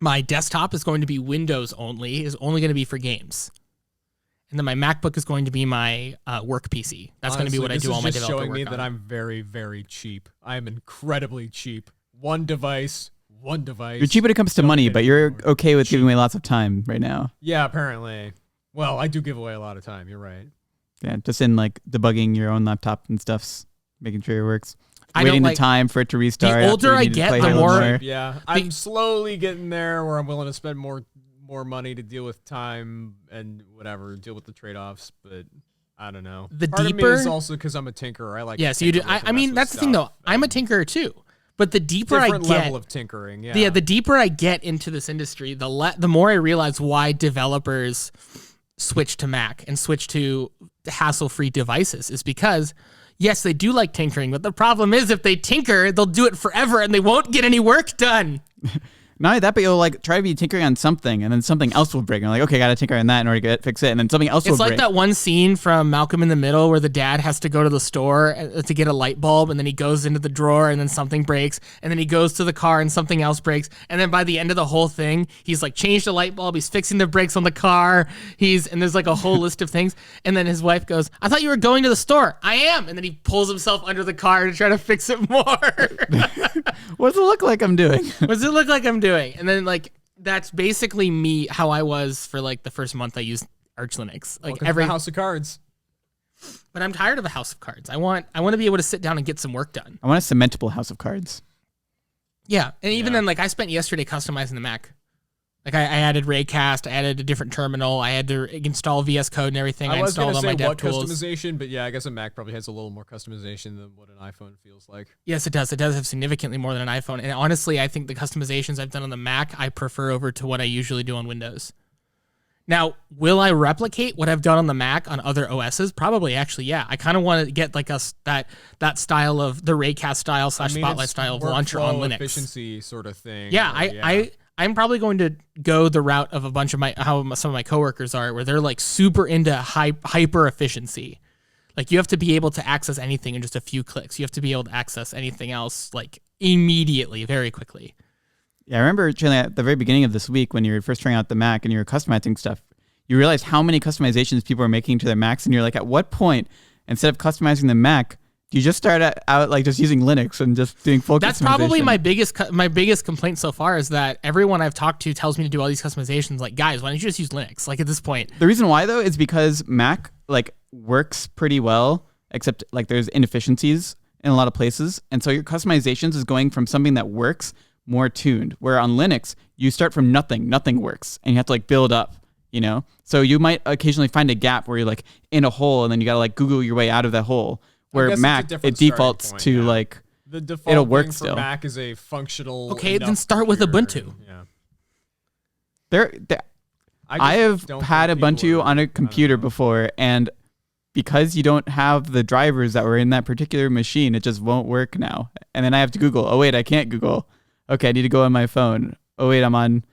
My desktop is going to be Windows only. It is only going to be for games. And then my MacBook is going to be my work PC. That's going to be what I do all my developer work on. This is showing me that I'm very, very cheap. I am incredibly cheap. One device. You're cheap when it comes to money, but you're okay with giving away lots of time right now. Yeah, apparently. Well, I do give away a lot of time. You're right. Yeah, just in like debugging your own laptop and stuffs, making sure it works. I Waiting don't the time for it to restart. The older after you I need to get, play the Halo more- Yeah, I'm slowly getting there where I'm willing to spend more money to deal with time and whatever, deal with the trade-offs, but I don't know. The Part deeper- of me is also because I'm a tinkerer. I like Yes, you do. I mean, that's the thing, though. I'm a tinkerer, too. But the deeper different I get... level of tinkering, yeah. The deeper I get into this industry, the more I realize why developers switch to Mac and switch to hassle-free devices is because, yes, they do like tinkering, but the problem is if they tinker, they'll do it forever and they won't get any work done. Not only that, but you'll like try to be tinkering on something, and then something else will break. And you're like, okay, I gotta tinker on that in order to fix it, and then something else will It's like break. that one scene from Malcolm in the Middle where the dad has to go to the store to get a light bulb, and then he goes into the drawer, and then something breaks, and then he goes to the car, and something else breaks, and then by the end of the whole thing, he's like changed the light bulb, he's fixing the brakes on the car, and there's like a whole list of things, and then his wife goes, "I thought you were going to the store." "I am," and then he pulls himself under the car to try to fix it more. What does it look like I'm doing? What does it look like I'm doing? And then like that's basically me, how I was for like the first month I used Arch Linux. Like Welcome to the House of Cards. But I'm tired of a house of cards. I want to be able to sit down and get some work done. I want a cementable house of cards. Yeah, and even then, like I spent yesterday customizing the Mac. Like I added Raycast, I added a different terminal, I had to install VS Code and everything. I was installed gonna all say my dev what tools. customization, but yeah, I guess a Mac probably has a little more customization than what an iPhone feels like. Yes, it does. It does have significantly more than an iPhone. And honestly, I think the customizations I've done on the Mac, I prefer over to what I usually do on Windows. Now, will I replicate what I've done on the Mac on other OSs? Probably, actually, yeah. I kind of want to get like that style of the Raycast style / Spotlight it's style of launcher on workflow Linux. efficiency sort of thing. Yeah, where, I'm probably going to go the route of a bunch of some of my coworkers are, where they're like super into hyper efficiency. Like you have to be able to access anything in just a few clicks. You have to be able to access anything else like immediately, very quickly. Yeah, I remember Chandler, at the very beginning of this week when you were first trying out the Mac and you were customizing stuff, you realized how many customizations people are making to their Macs, and you're like, at what point, instead of customizing the Mac, do you just start out like just using Linux and just doing full That's customization? probably my biggest complaint so far is that everyone I've talked to tells me to do all these customizations. Like, guys, why don't you just use Linux? Like at this point, The reason why though is because Mac like works pretty well, except like there's inefficiencies in a lot of places, and so your customizations is going from something that works more tuned. Where on Linux you start from nothing works, and you have to like build up. You know, so you might occasionally find a gap where you're like in a hole, and then you gotta like Google your way out of that hole. Where guess it's a Mac, different it defaults starting point, to yeah. like The default it'll work thing for still. Mac is a functional. Okay, then enough start with computer, Ubuntu. Yeah. there. I have don't had think people Ubuntu are- on I a don't computer know. before, and because you don't have the drivers that were in that particular machine, it just won't work now. And then I have to Google. Oh wait, I can't Google. Okay, I need to go on my phone. Oh wait, I'm on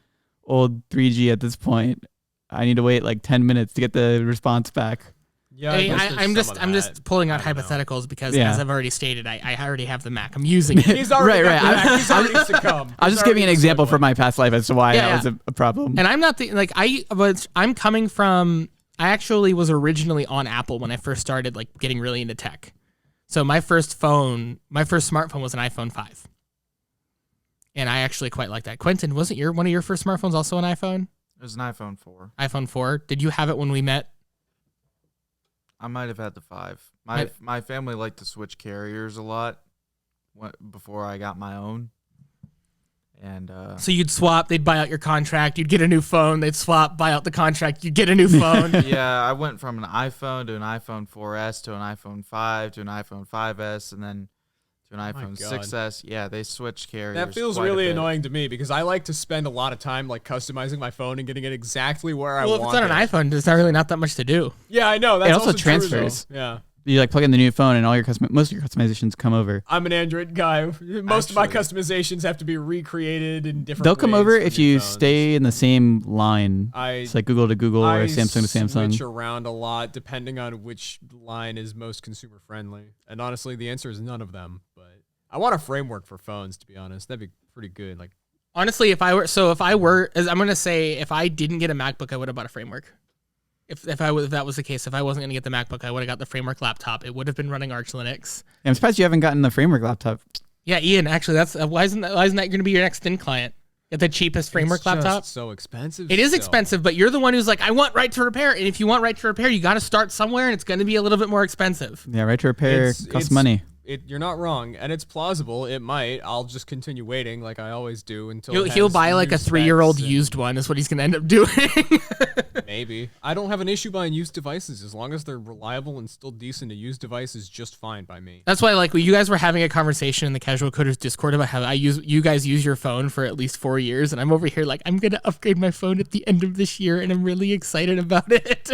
old 3G at this point. I need to wait like 10 minutes to get the response back. Yeah, I mean, guess there's I'm some of I'm that. just pulling out I don't know. hypotheticals because, Yeah. as I've already stated, I already have the Mac. I'm using it. He's already Right, got right. the Mac. He's already succumbed. I was He's just giving already an example struggling. from my past life as to why Yeah, that was a problem. And I'm not I'm coming from. I actually was originally on Apple when I first started like getting really into tech. So my first smartphone was an iPhone 5. And I actually quite like that. Quentin, wasn't one of your first smartphones also an iPhone? It was an iPhone 4. iPhone 4. Did you have it when we met? I might have had the 5. Right. My family liked to switch carriers a lot before I got my own. And So you'd swap, they'd buy out your contract, you'd get a new phone, they'd swap, buy out the contract, you'd get a new phone. yeah, I went from an iPhone to an iPhone 4S to an iPhone 5 to an iPhone 5S and then to an iPhone God. 6S. Yeah, they switched carriers. That feels quite a really bit. annoying to me because I like to spend a lot of time like customizing my phone and getting it exactly where I Well, want if it's on an iPhone, there's not really not that much to do. Yeah, I know. That's It also true, though. transfers. Yeah. You like plug in the new phone and all your most of your customizations come over. I'm an Android guy. Most of my Actually. customizations have to be recreated in different They'll come ways over for if new you phones. stay in the same line. It's like Google to Google or Samsung to Samsung. switch around a lot depending on which line is most consumer friendly. And honestly, the answer is none of them. But I want a framework for phones, to be honest. That'd be pretty good. Like, Honestly, I'm going to say if I didn't get a MacBook, I would have bought a framework. If that was the case, if I wasn't going to get the MacBook, I would have got the framework laptop. It would have been running Arch Linux. I'm surprised you haven't gotten the framework laptop. Yeah, Ian, actually, that's why isn't that going to be your next thin client? Get the cheapest framework it's laptop. just so expensive. It is still. expensive, but you're the one who's like, I want right to repair. And if you want right to repair, you got to start somewhere, and it's going to be a little bit more expensive. Yeah, right to repair costs money. You're not wrong, and it's plausible. It might. I'll just continue waiting, like I always do, until He'll buy like a 3-year-old used. used one. Is what he's going to end up doing. Maybe. I don't have an issue buying used devices as long as they're reliable and still decent. A used device is just fine by me. That's why, like, you guys were having a conversation in the Casual Coders Discord about how you guys use your phone for at least 4 years, and I'm over here like, I'm gonna upgrade my phone at the end of this year, and I'm really excited about it.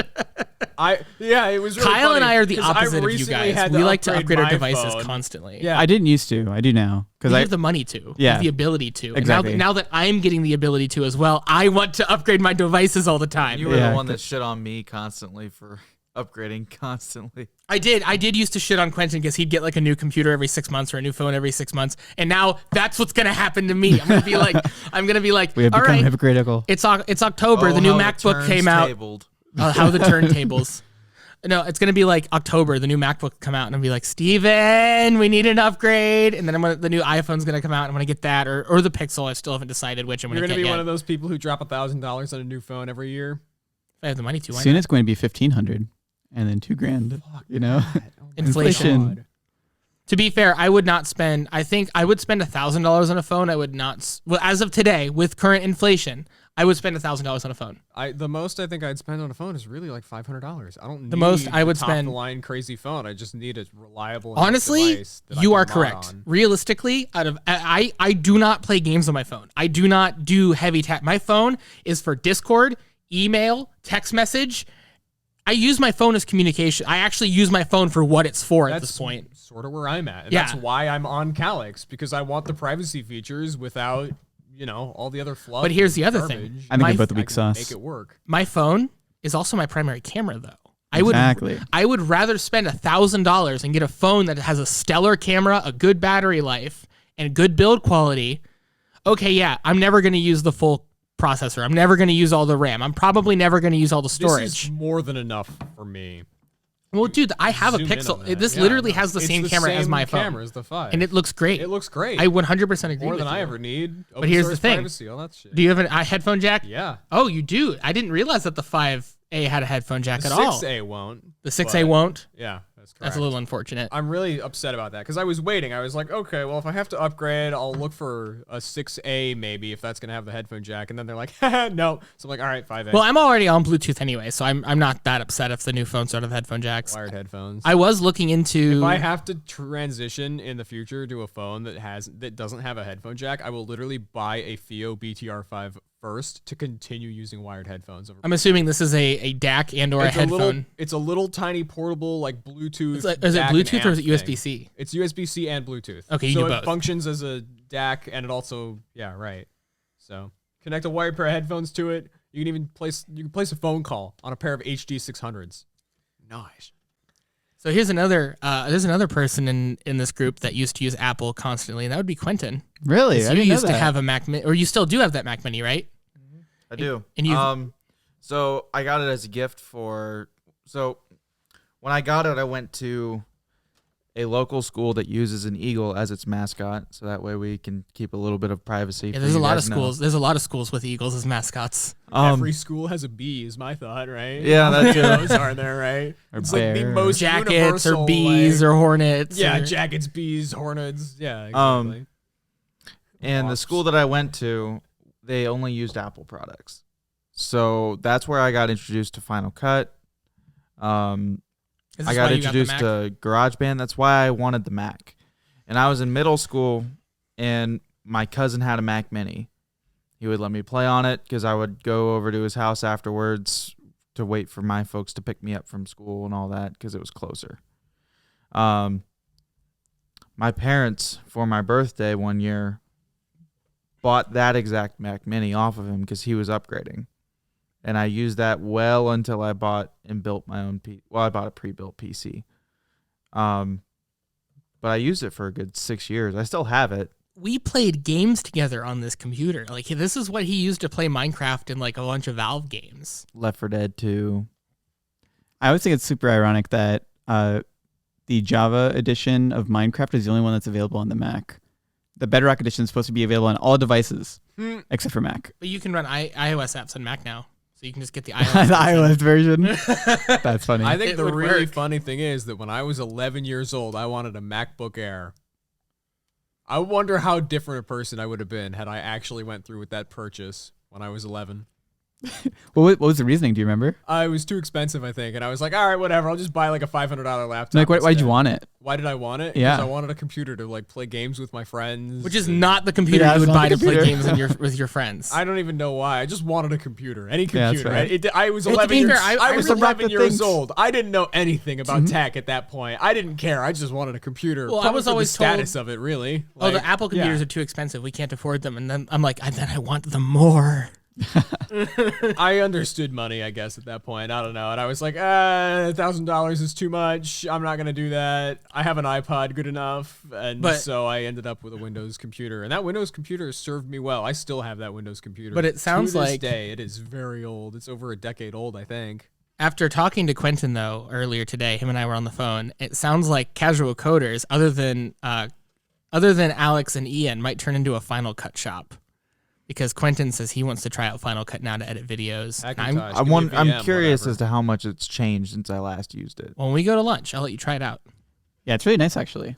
It was really Kyle and funny, I are the 'cause I opposite of you recently guys. had We like to upgrade our my devices phone. constantly. Yeah. I didn't used to. I do now We because have the money to. We Yeah. have the ability to. Exactly. And now that I'm getting the ability to as well, I want to upgrade my devices all the time. You were Yeah, the one that shit on me constantly for upgrading constantly. I did used to shit on Quentin because he'd get like a new computer every 6 months or a new phone every 6 months, and now that's what's gonna happen to me. I'm gonna be like, we have all become right, hypocritical. it's October. The new MacBook came out. Turntabled. How the turntables. No, it's gonna be like October. The new MacBook come out, and I'll be like, Steven, we need an upgrade. And then the new iPhone's gonna come out, and I'm gonna get that or the Pixel. I still haven't decided which I'm You're gonna gonna get be yet. one of those people who drop $1,000 on a new phone every year. If I have the money to. Why Soon not? it's going to be $1,500 and then $2,000. You know, Inflation. God. To be fair, I would not spend. I think I would spend $1,000 on a phone. I would not. Well, as of today, with current inflation, I would spend $1,000 on a phone. The most I think I'd spend on a phone is really like $500. I don't need The most I would top spend- the line crazy phone. I just need a reliable enough Honestly, device that I you can are mod correct. on. Realistically, I do not play games on my phone. I do not do heavy tap. My phone is for Discord, email, text message. I use my phone as communication. I actually use my phone for what it's for at this point. Sort of where I'm at. And Yeah. that's why I'm on Calyx, because I want the privacy features without, all the other fluff. But here's the and other thing. garbage. I think My- of both the I weak can sauce. make it work. My phone is also my primary camera, though. Exactly. I would rather spend $1,000 and get a phone that has a stellar camera, a good battery life, and good build quality. Okay, yeah, I'm never going to use the full processor. I'm never going to use all the RAM. I'm probably never going to use all the storage. This is more than enough for me. Well, dude, I have a Zoom in Pixel. on that. This Yeah, literally no. has the It's same camera as my phone. Camera as the 5. And it looks great. It looks great. I 100% agree more with than you. I ever need. But here's the thing. Privacy, all that shit. Do you have a headphone jack? Yeah. Oh, you do? I didn't realize that the 5A had a headphone jack The at all. 6A won't. The 6A but- won't? Yeah, that's correct. That's a little unfortunate. I'm really upset about that because I was waiting. I was like, okay, well, if I have to upgrade, I'll look for a 6A maybe if that's gonna have the headphone jack. And then they're like, no. So I'm like, all right, 5A. Well, I'm already on Bluetooth anyway, so I'm not that upset if the new phones don't have headphone jacks. wired headphones. I was looking into. If I have to transition in the future to a phone that doesn't have a headphone jack, I will literally buy a Theo BTR5 first to continue using wired headphones. I'm assuming this is a DAC and or a headphone. It's a little tiny portable like Bluetooth. Is it DAC and Bluetooth or is it amp USB-C? thing. It's USB-C and Bluetooth. Okay, you so do it both. functions as a DAC and it also right. So connect a wired pair of headphones to it. You can even place a phone call on a pair of HD 600s. Nice. So here's another. There's another person in this group that used to use Apple constantly, and that would be Quentin. Really? So I you didn't know used to that. have a Mac Mini, or you still do have that Mac Mini, right? I do. And you- So I got it as a gift for. So when I got it, I went to a local school that uses an eagle as its mascot, so that way we can keep a little bit of privacy. Yeah, there's a lot of schools. There's a lot of schools with eagles as mascots. Every school has a bee, is my thought, right? Yeah, that's those are there, right? Or It's like the bear. most Jackets universal, or bees like- or hornets. yeah, or, jackets, bees, hornets. Yeah, exactly. And the school that I went to, they only used Apple products. So that's where I got introduced to Final Cut. Is this I why got you introduced Mac? to GarageBand. That's why I wanted the Mac. And I was in middle school, and my cousin had a Mac Mini. He would let me play on it because I would go over to his house afterwards to wait for my folks to pick me up from school and all that because it was closer. My parents, for my birthday one year, bought that exact Mac Mini off of him because he was upgrading. And I used that well until I bought and built my own I bought a pre-built PC. But I used it for a good 6 years. I still have it. We played games together on this computer. Like, this is what he used to play Minecraft and like a bunch of Valve games. Left 4 Dead 2. I always think it's super ironic that the Java edition of Minecraft is the only one that's available on the Mac. The Bedrock edition is supposed to be available on all devices except for Mac. But you can run iOS apps on Mac now. So you can just get the The iOS. iOS version. That's funny. I think It the would really work. funny thing is that when I was 11 years old, I wanted a MacBook Air. I wonder how different a person I would have been had I actually went through with that purchase when I was 11. What was the reasoning? Do you remember? It was too expensive, I think, and I was like, all right, whatever. I'll just buy like a $500 laptop. Like, why'd you instead. want it? Why did I want it? Yeah. Because I wanted a computer to like play games with my friends. Which is not the computer Yeah, you it's would not buy the to play computer. games with your friends. I don't even know why. I just wanted a computer. Any Yeah, that's computer. right. I was To be 11 years fair, I I was really- 11 years things. old. I didn't know anything about tech at that point. I didn't care. I just wanted a computer. Well, I Probably was for always the told- status of it, really. Oh, the Like, Apple computers yeah. are too expensive. We can't afford them. And then I'm like, then I want them more. I understood money, I guess, at that point. I don't know. And I was like, $1,000 is too much. I'm not going to do that. I have an iPod good enough. And But- so I ended up with a Windows computer. And that Windows computer has served me well. I still have that Windows computer. But it sounds to this like- day, it is very old. It's over a decade old, I think. After talking to Quentin, though, earlier today, him and I were on the phone, it sounds like casual coders, other than Alex and Ian, might turn into a Final Cut shop. Because Quentin says he wants to try out Final Cut now to edit videos. And Hackintosh, give me a I'm VM, curious whatever. as to how much it's changed since I last used it. when we go to lunch, I'll let you try it out. Yeah, it's really nice actually.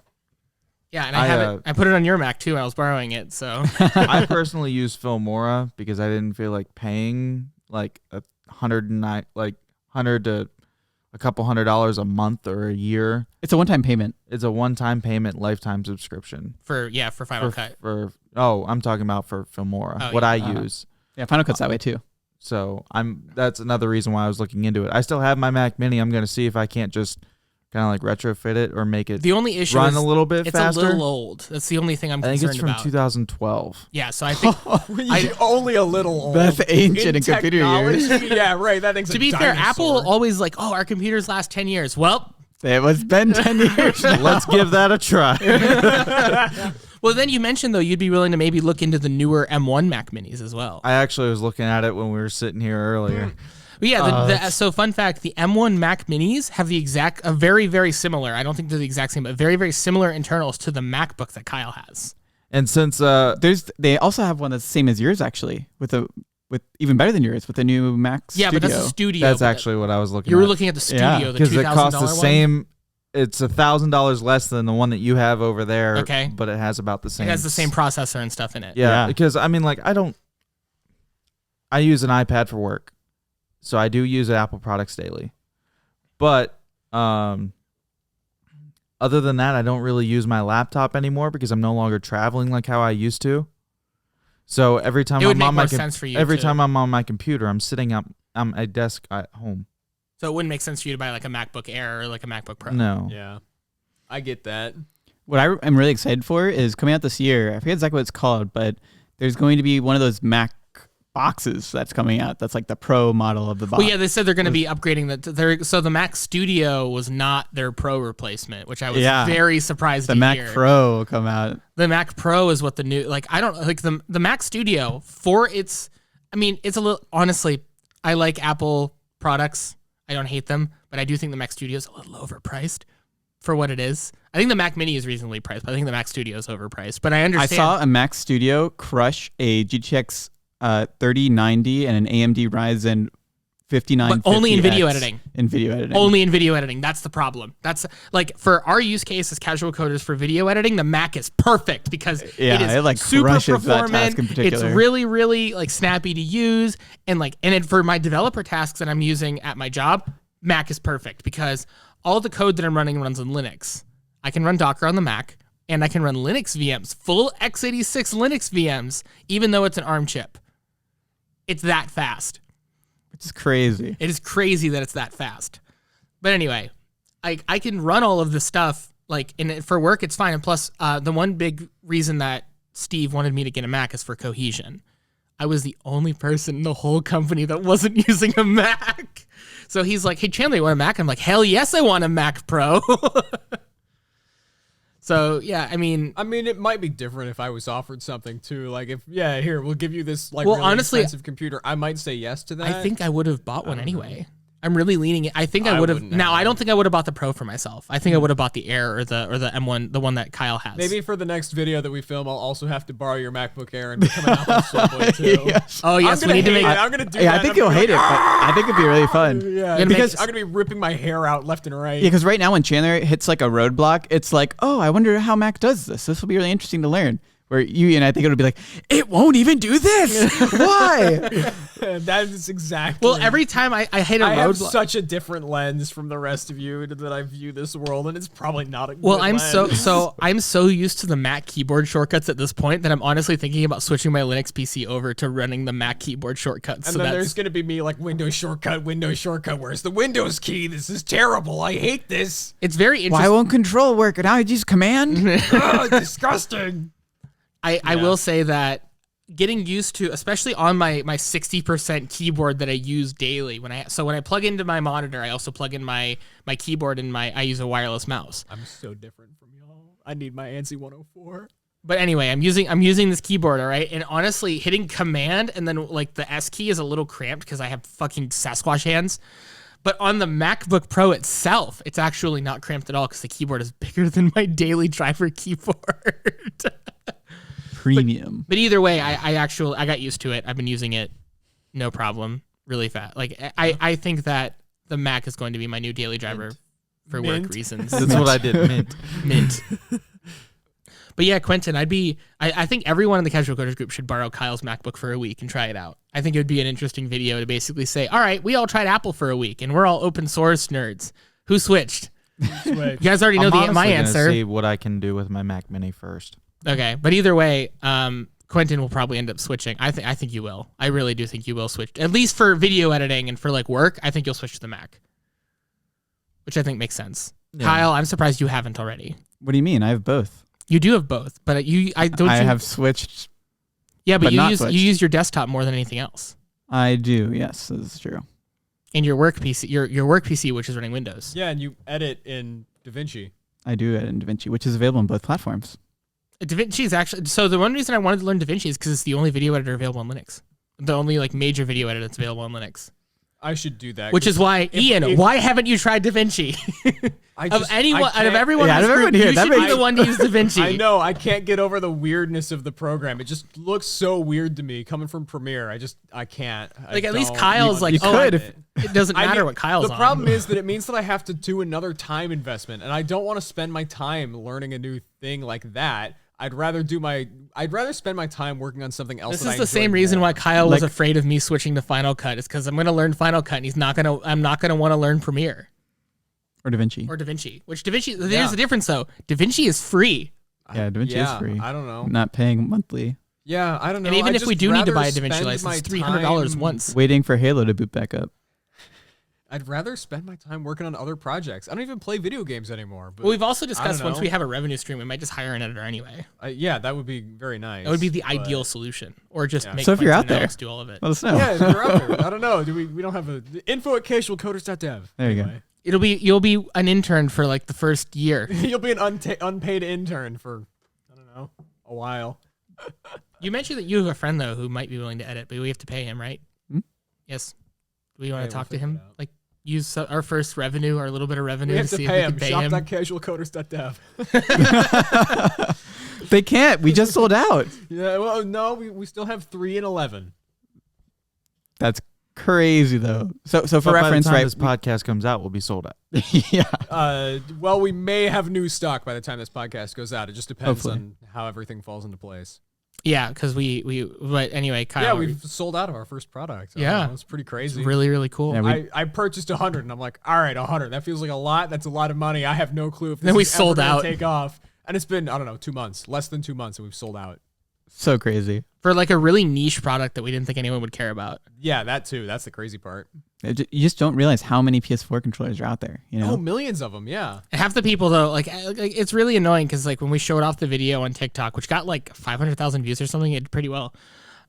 Yeah, and I have it. I put it on your Mac too. I was borrowing it, so I personally use Filmora because I didn't feel like paying like $100 to a couple $100 a month or a year. It's a one-time payment. It's a one-time payment, lifetime subscription. for Final Cut. I'm talking about for Filmora, Oh, what yeah. I Uh-huh. use. Yeah, Final Cut's that way too. So that's another reason why I was looking into it. I still have my Mac Mini. I'm going to see if I can't just kind of like retrofit it or make it The only issue run is a little bit it's faster. a little old. That's the only thing I'm I think concerned it's from about. 2012. Yeah, so I think Only a little old. That's ancient in computer years. technology, yeah, right. That thing's to a be fair, dinosaur. Apple always like, oh, our computers last 10 years. Well, It was been 10 years. now. Let's give that a try. well, then you mentioned though you'd be willing to maybe look into the newer M1 Mac Minis as well. I actually was looking at it when we were sitting here earlier. But yeah, so fun fact, the M1 Mac Minis have a very, very similar, I don't think they're the exact same, but very, very similar internals to the MacBook that Kyle has. And since They also have one that's the same as yours actually, with even better than yours, with the new Mac Yeah, Studio. but that's a studio. that's but actually what I was looking You at. were looking at the studio, Yeah, the because $2,000 it costs the one? same. It's $1,000 less than the one that you have over there. Okay. But it has about the same. It has the same processor and stuff in it. Yeah, Yeah. because I mean, like, I use an iPad for work, so I do use Apple products daily. But other than that, I don't really use my laptop anymore because I'm no longer traveling like how I used to. So every time It would I'm make on my more sense for you every to- time I'm on my computer, I'm sitting at a desk at home. So it wouldn't make sense for you to buy like a MacBook Air or like a MacBook Pro. No. Yeah, I get that. What I'm really excited for is coming out this year. I forget exactly what it's called, but there's going to be one of those Mac boxes that's coming out. That's like the Pro model of the box. Well, yeah, they said they're going to be upgrading so the Mac Studio was not their Pro replacement, which I was Yeah. very surprised the to Mac hear. Pro will come out. The Mac Pro is what the new, like, I don't like the Mac Studio for its, I mean, it's a little, honestly, I like Apple products. I don't hate them, but I do think the Mac Studio is a little overpriced for what it is. I think the Mac Mini is reasonably priced, but I think the Mac Studio is overpriced. But I I understand. saw a Mac Studio crush a GTX 3090 and an AMD Ryzen 5950X. But only in video editing. In video editing. Only in video editing. That's the problem. That's like for our use case as casual coders for video editing, the Mac is perfect because it is like super crushes that performant. task in It's particular. really, really like snappy to use. And for my developer tasks that I'm using at my job, Mac is perfect because all the code that I'm running runs on Linux. I can run Docker on the Mac and I can run Linux VMs, full x86 Linux VMs, even though it's an ARM chip. It's that fast. Which is crazy. It is crazy that it's that fast. But anyway, I can run all of this stuff for work. It's fine. And plus, the one big reason that Steve wanted me to get a Mac is for cohesion. I was the only person in the whole company that wasn't using a Mac. So he's like, "Hey Chandler, you want a Mac?" I'm like, "Hell yes, I want a Mac Pro." So yeah, I mean, it might be different if I was offered something too. Like here, we'll give you this Well, really honestly, expensive computer. I might say yes to that. I think I would have bought one anyway. I'm really leaning it. I think I would have. wouldn't Now, have. I don't think I would have bought the Pro for myself. I think I would have bought the Air or the M1, the one that Kyle has. maybe for the next video that we film, I'll also have to borrow your MacBook Air and become an Apple fanboy too. Yes. Oh yes, I'm we gonna need to hate make. it. I'm gonna do Yeah, that. I think I'm you'll gonna hate be it, but I think it'd be really fun. Yeah, Gonna because make- I'm gonna be ripping my hair out left and right. Yeah, because right now when Chandler hits like a roadblock, it's like, oh, I wonder how Mac does this. This will be really interesting to learn. Where you and I think it'll be like, it won't even do this. Why? That is exactly. Well, every time I hit a I have roadblock. such a different lens from the rest of you that I view this world, and it's probably not a good Well, I'm lens. so I'm so used to the Mac keyboard shortcuts at this point that I'm honestly thinking about switching my Linux PC over to running the Mac keyboard shortcuts. And so then that's there's gonna be me like Windows shortcut. Where's the Windows key? This is terrible. I hate this. it's very Why interesting. won't control work? And I use command? Ugh, disgusting. I will say that getting used to, especially on my 60% keyboard that I use daily, when I plug into my monitor, I also plug in my keyboard and I use a wireless mouse. I'm so different from y'all. I need my ANSI 104. But anyway, I'm using this keyboard, all right? And honestly, hitting command and then like the S key is a little cramped because I have fucking Sasquatch hands. But on the MacBook Pro itself, it's actually not cramped at all because the keyboard is bigger than my daily driver keyboard. Premium. But either way, I got used to it. I've been using it, no problem, really fast. Like I think that the Mac is going to be my new daily driver for work Mint. reasons. That's what I did. Mint. Mint. But yeah, Quentin, I think everyone in the Casual Coders group should borrow Kyle's MacBook for a week and try it out. I think it would be an interesting video to basically say, all right, we all tried Apple for a week and we're all open source nerds. Who switched? You guys already know I'm my honestly gonna answer. See what I can do with my Mac Mini first. Okay, but either way, Quentin will probably end up switching. I think you will. I really do think you will switch. At least for video editing and for like work, I think you'll switch to the Mac. Which I think makes sense. Yeah. Kyle, I'm surprised you haven't already. What do you mean? I have both. You do have both, but I have switched. Yeah, but but not you switched. use your desktop more than anything else. I do. Yes, this is true. And your work PC, your work PC, which is running Windows. Yeah, and you edit in DaVinci. I do edit in DaVinci, which is available on both platforms. DaVinci is actually so. The one reason I wanted to learn DaVinci is because it's the only video editor available on Linux. The only like major video editor that's available on Linux. I should do that. Which is why, Ian, why haven't you tried DaVinci? Out of everyone Yeah, in this everyone group, here, you that should be makes- the one to use DaVinci. I know. I can't get over the weirdness of the program. It just looks so weird to me coming from Premiere. I can't. Like, at least Kyle's like, you oh, could it doesn't matter what Kyle's The on. problem is that it means that I have to do another time investment, and I don't want to spend my time learning a new thing like that. I'd rather spend my time working on something else. This is the same reason why Kyle was Like- afraid of me switching to Final Cut. Is because I'm going to learn Final Cut, and I'm not gonna want to learn Premiere Or DaVinci. or DaVinci. Which DaVinci, there's a difference though. DaVinci is free, Yeah, DaVinci is free. I don't know. Not paying monthly. Yeah, I don't know. and even I'd if we just do need to rather buy a spend DaVinci my license, $300 time- once. Waiting for Halo to boot back up. I'd rather spend my time working on other projects. I don't even play video games anymore. But Well, we've also I discussed don't once know. we have a revenue stream, we might just hire an editor anyway. Yeah, that would be very nice. That would be the but- ideal solution, or just make So if you're Quentin out and there- Alex do all of it. Let us know. Yeah, if you're out there. I don't know. We don't have info at casualcoders.dev. There you go. You'll be an intern for like the first year. You'll be an unpaid intern for, I don't know, a while. You mentioned that you have a friend though who might be willing to edit, but we have to pay him, right? Hmm? Yes. Do we want Hey, to we'll talk to figure him? it out. Like, use our first revenue, our little bit of revenue We have to to see pay if we him. can pay him. Shop.casualcoders.dev. They can't. We just sold out. Yeah, well, no, we still have 3 and 11. That's crazy though. So for But reference, by the time right? this podcast comes out, we'll be sold out. Yeah. Well, we may have new stock by the time this podcast goes out. It just depends Hopefully. on how everything falls into place. Yeah, because but anyway, Kyle. Yeah, we've sold out of our first product. Yeah. It's pretty it's crazy. really, really cool. Yeah, I purchased 100 and I'm like, all right, 100. That feels like a lot. That's a lot of money. I have no clue if this Then we is ever sold gonna out. take off. And it's been, I don't know, 2 months, less than 2 months, and we've sold out. So crazy. For like a really niche product that we didn't think anyone would care about. Yeah, that too. That's the crazy part. You just don't realize how many PS4 controllers are out there. You know. Oh, millions of them. Yeah. And half the people though, like it's really annoying because like when we showed off the video on TikTok, which got like 500,000 views or something, it did pretty well.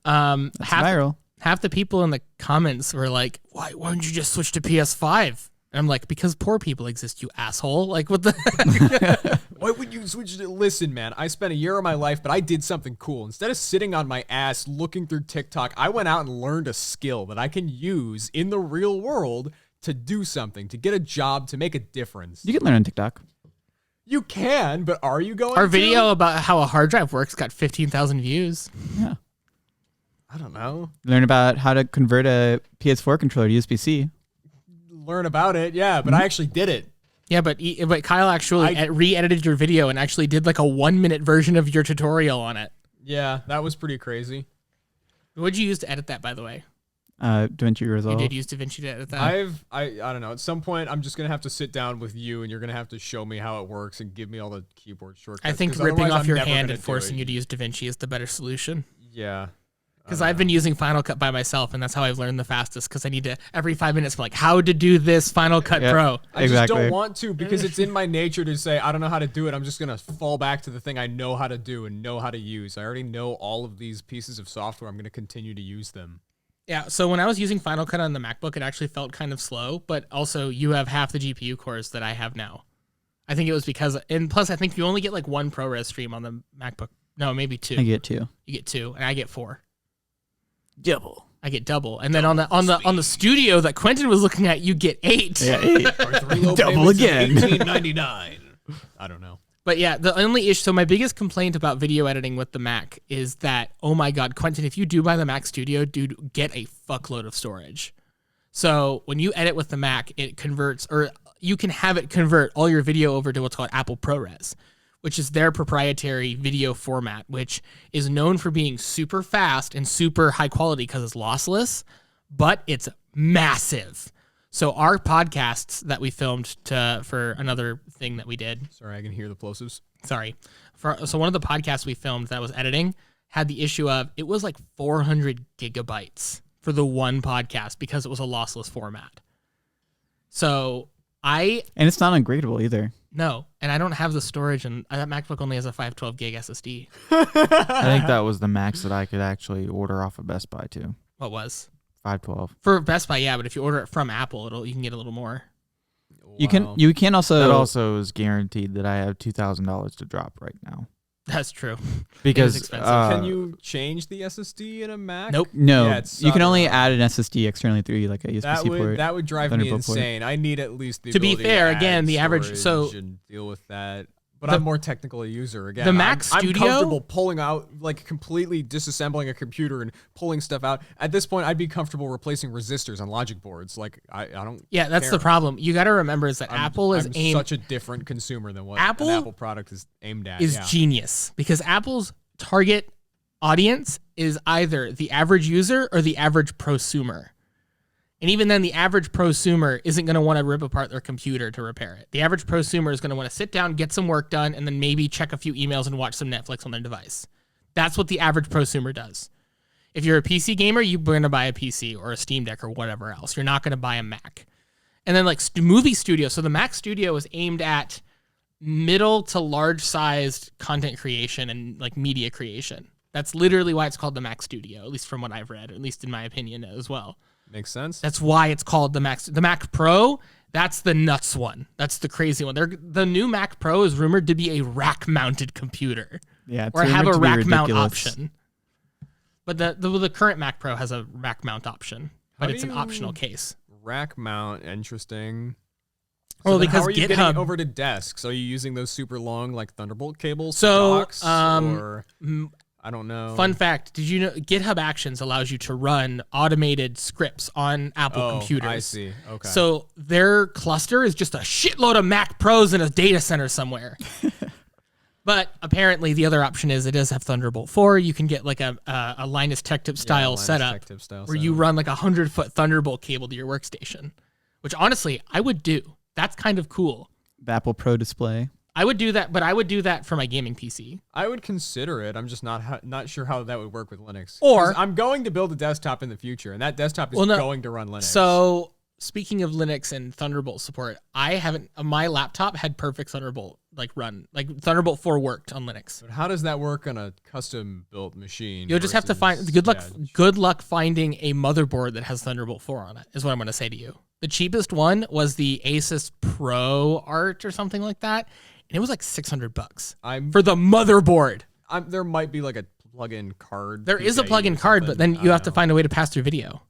That's viral. Half the people in the comments were like, why don't you just switch to PS5? And I'm like, because poor people exist, you asshole. Like, what the? Why would you switch to? Listen, man, I spent a year of my life, but I did something cool. Instead of sitting on my ass looking through TikTok, I went out and learned a skill that I can use in the real world to do something, to get a job, to make a difference. You can learn on TikTok. You can, but are you going Our to? video about how a hard drive works got 15,000 views. Yeah. I don't know. Learn about how to convert a PS4 controller to USB-C. Learn about it, yeah, but I actually did it. Yeah, but Kyle actually re-edited your video and actually did like a 1-minute version of your tutorial on it. Yeah, that was pretty crazy. What'd you use to edit that, by the way? DaVinci Resolve. You did use DaVinci to edit that? I don't know. At some point, I'm just gonna have to sit down with you, and you're gonna have to show me how it works and give me all the keyboard shortcuts. I think 'cause ripping otherwise off I'm your never hand gonna and do forcing it. you to use DaVinci is the better solution. Yeah. Because I've been using Final Cut by myself, and that's how I've learned the fastest. Because I need to every 5 minutes, I'm like, how to do this Final Cut Yep. Pro. I just don't want to because it's in my nature to say I don't know how to do it. I'm just gonna fall back to the thing I know how to do and know how to use. I already know all of these pieces of software. I'm gonna continue to use them. Yeah, so when I was using Final Cut on the MacBook, it actually felt kind of slow, but also you have half the GPU cores that I have now. I think it was because, and plus I think you only get like 1 ProRes stream on the MacBook. No, maybe 2. I get 2. You get 2, and I get 4. Double. I get double, and then on the studio that Quentin was looking at, you get 8. Yeah, 8. Or 3 low Double payments of again. $18.99. I don't know. But yeah, the only issue, so my biggest complaint about video editing with the Mac is that, oh my God, Quentin, if you do buy the Mac Studio, dude, get a fuckload of storage. So when you edit with the Mac, it converts, or you can have it convert all your video over to what's called Apple ProRes, which is their proprietary video format, which is known for being super fast and super high quality because it's lossless, but it's massive. So our podcasts that we filmed for another thing that we did. Sorry, I can hear the plosives. Sorry. So one of the podcasts we filmed that was editing had the issue of it was like 400 gigabytes for the one podcast because it was a lossless format. So And it's not ungradable either. No, and I don't have the storage, and that MacBook only has a 512 gig SSD. I think that was the max that I could actually order off of Best Buy too. What was? 512. For Best Buy, yeah, but if you order it from Apple, you can get a little more. You can also That also is guaranteed that I have $2,000 to drop right now. That's true. Because expensive. Can you change the SSD in a Mac? Nope. No, Yeah, it's you can only solid. add an SSD externally through like a USB-C port. That would drive me Thunderbolt port. insane. I need at least the To be ability fair, add again, the average- storage so- and deal with that. But The- I'm more technical a user. Again, the Mac I'm Studio- comfortable pulling out, like completely disassembling a computer and pulling stuff out. At this point, I'd be comfortable replacing resistors on logic boards. Like I don't. Yeah, that's the care. problem. You got to remember is that Apple is I'm such a different consumer than what Apple an Apple product is aimed at. is yeah. genius because Apple's target audience is either the average user or the average prosumer. And even then, the average prosumer isn't going to want to rip apart their computer to repair it. The average prosumer is going to want to sit down, get some work done, and then maybe check a few emails and watch some Netflix on their device. That's what the average prosumer does. If you're a PC gamer, you're going to buy a PC or a Steam Deck or whatever else. You're not going to buy a Mac. And then like movie studio. So the Mac Studio is aimed at middle to large sized content creation and like media creation. That's literally why it's called the Mac Studio, at least from what I've read, at least in my opinion as well. Makes sense. That's why it's called the Mac. The Mac Pro, that's the nuts one. That's the crazy one. The new Mac Pro is rumored to be a rack-mounted computer. Yeah, or have a rumored to be rack mount ridiculous. option. But the current Mac Pro has a rack mount option, but How it's do an you- optional case. Rack mount, interesting. Well, then because how are you getting GitHub it over to desks? Are you using those super long like Thunderbolt cables? So, docks, or I don't know. Fun fact, did you know GitHub Actions allows you to run automated scripts on Apple computers? I see. Okay. So their cluster is just a shitload of Mac Pros in a data center somewhere. But apparently the other option is it does have Thunderbolt 4. You can get like a Linus Tech Tip style setup where you run like a 100-foot Thunderbolt cable to your workstation, which honestly I would do. That's kind of cool. The Apple Pro display. I would do that, but I would do that for my gaming PC. I would consider it. I'm just not sure how that would work with Linux. Or 'cause I'm going to build a desktop in the future, and that desktop is going to run Linux. So speaking of Linux and Thunderbolt support, my laptop had perfect Thunderbolt run. Like Thunderbolt 4 worked on Linux. But how does that work on a custom built machine? You'll just have to find good luck finding a motherboard that has Thunderbolt 4 on it, is what I'm going to say to you. The cheapest one was the Asus Pro Art or something like that. And it was like $600 for the motherboard. There might be like a plug-in card. There is a plug-in card, but then you have to find a way to pass through video.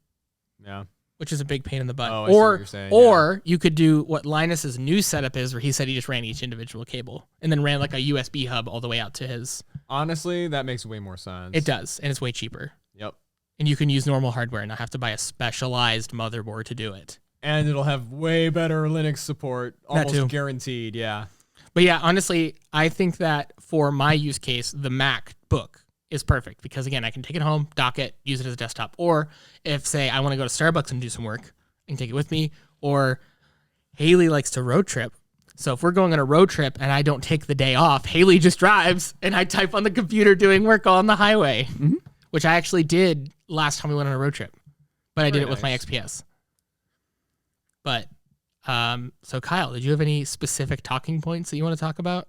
Yeah. Which is a big pain in the butt. Oh, I see what you're saying, or you could do what Linus's new setup is, where he said he just ran each individual cable and then ran like a USB hub all the way out to his. Honestly, that makes way more sense. It does, and it's way cheaper. Yep. And you can use normal hardware and not have to buy a specialized motherboard to do it. And it'll have way better Linux support, almost guaranteed. Yeah. But yeah, honestly, I think that for my use case, the MacBook is perfect because, again, I can take it home, dock it, use it as a desktop. Or if, say, I want to go to Starbucks and do some work, I can take it with me. Or Haley likes to road trip. So if we're going on a road trip and I don't take the day off, Haley just drives and I type on the computer doing work on the highway, which I actually did last time we went on a road trip. But I did it with my XPS. But... so Kyle, did you have any specific talking points that you want to talk about?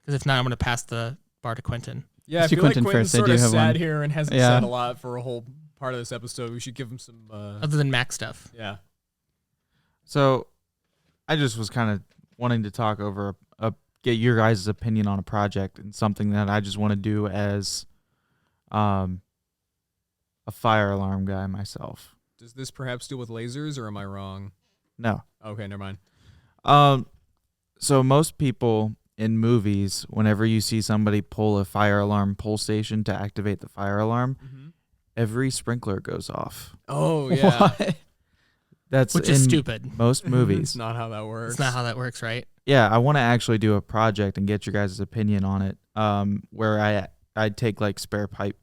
Because if not, I'm going to pass the bar to Quentin. Yeah, I feel like Quentin's sort of sat here and hasn't said a lot for a whole part of this episode. We should give him some... Other than Mac stuff. Yeah. So I just was kind of wanting to talk over, get your guys' opinion on a project and something that I just want to do as a fire alarm guy myself. Does this perhaps deal with lasers, or am I wrong? No. Okay, never mind. So most people in movies, whenever you see somebody pull a fire alarm pull station to activate the fire alarm, every sprinkler goes off. Oh, yeah. Which is stupid. Most movies. It's not how that works. It's not how that works, right? Yeah, I want to actually do a project and get your guys' opinion on it, where I'd take like spare pipe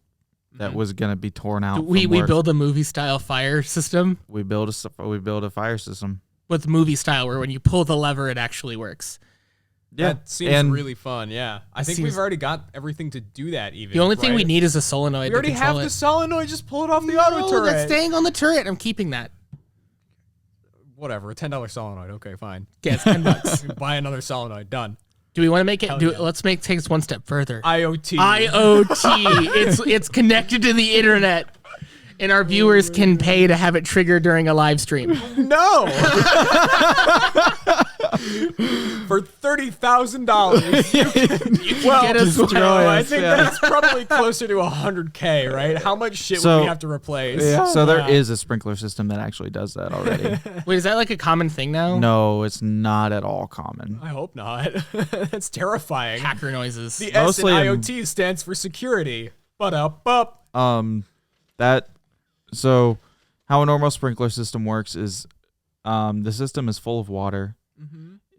that was going to be torn out. We build a movie style fire system. We build a fire system with movie style, where when you pull the lever, it actually works. Yeah, that seems really fun. Yeah, I think we've already got everything to do that. Even the only thing we need is a solenoid. We already have the solenoid. Just pull it off the auto turret. That's staying on the turret. I'm keeping that. Whatever, a $10 solenoid. Okay, fine. Yeah, it's $10. Buy another solenoid. Done. Do we want to make it? Let's take this one step further. IoT. It's connected to the internet, and our viewers can pay to have it triggered during a live stream. No. For $30,000, you can get us destroy. I think that's probably closer to $100K, right? How much shit would we have to replace? Yeah. So there is a sprinkler system that actually does that already. Wait, is that like a common thing now? No, it's not at all common. I hope not. That's terrifying. Hacker noises. The S in IoT stands for security. So how a normal sprinkler system works is the system is full of water.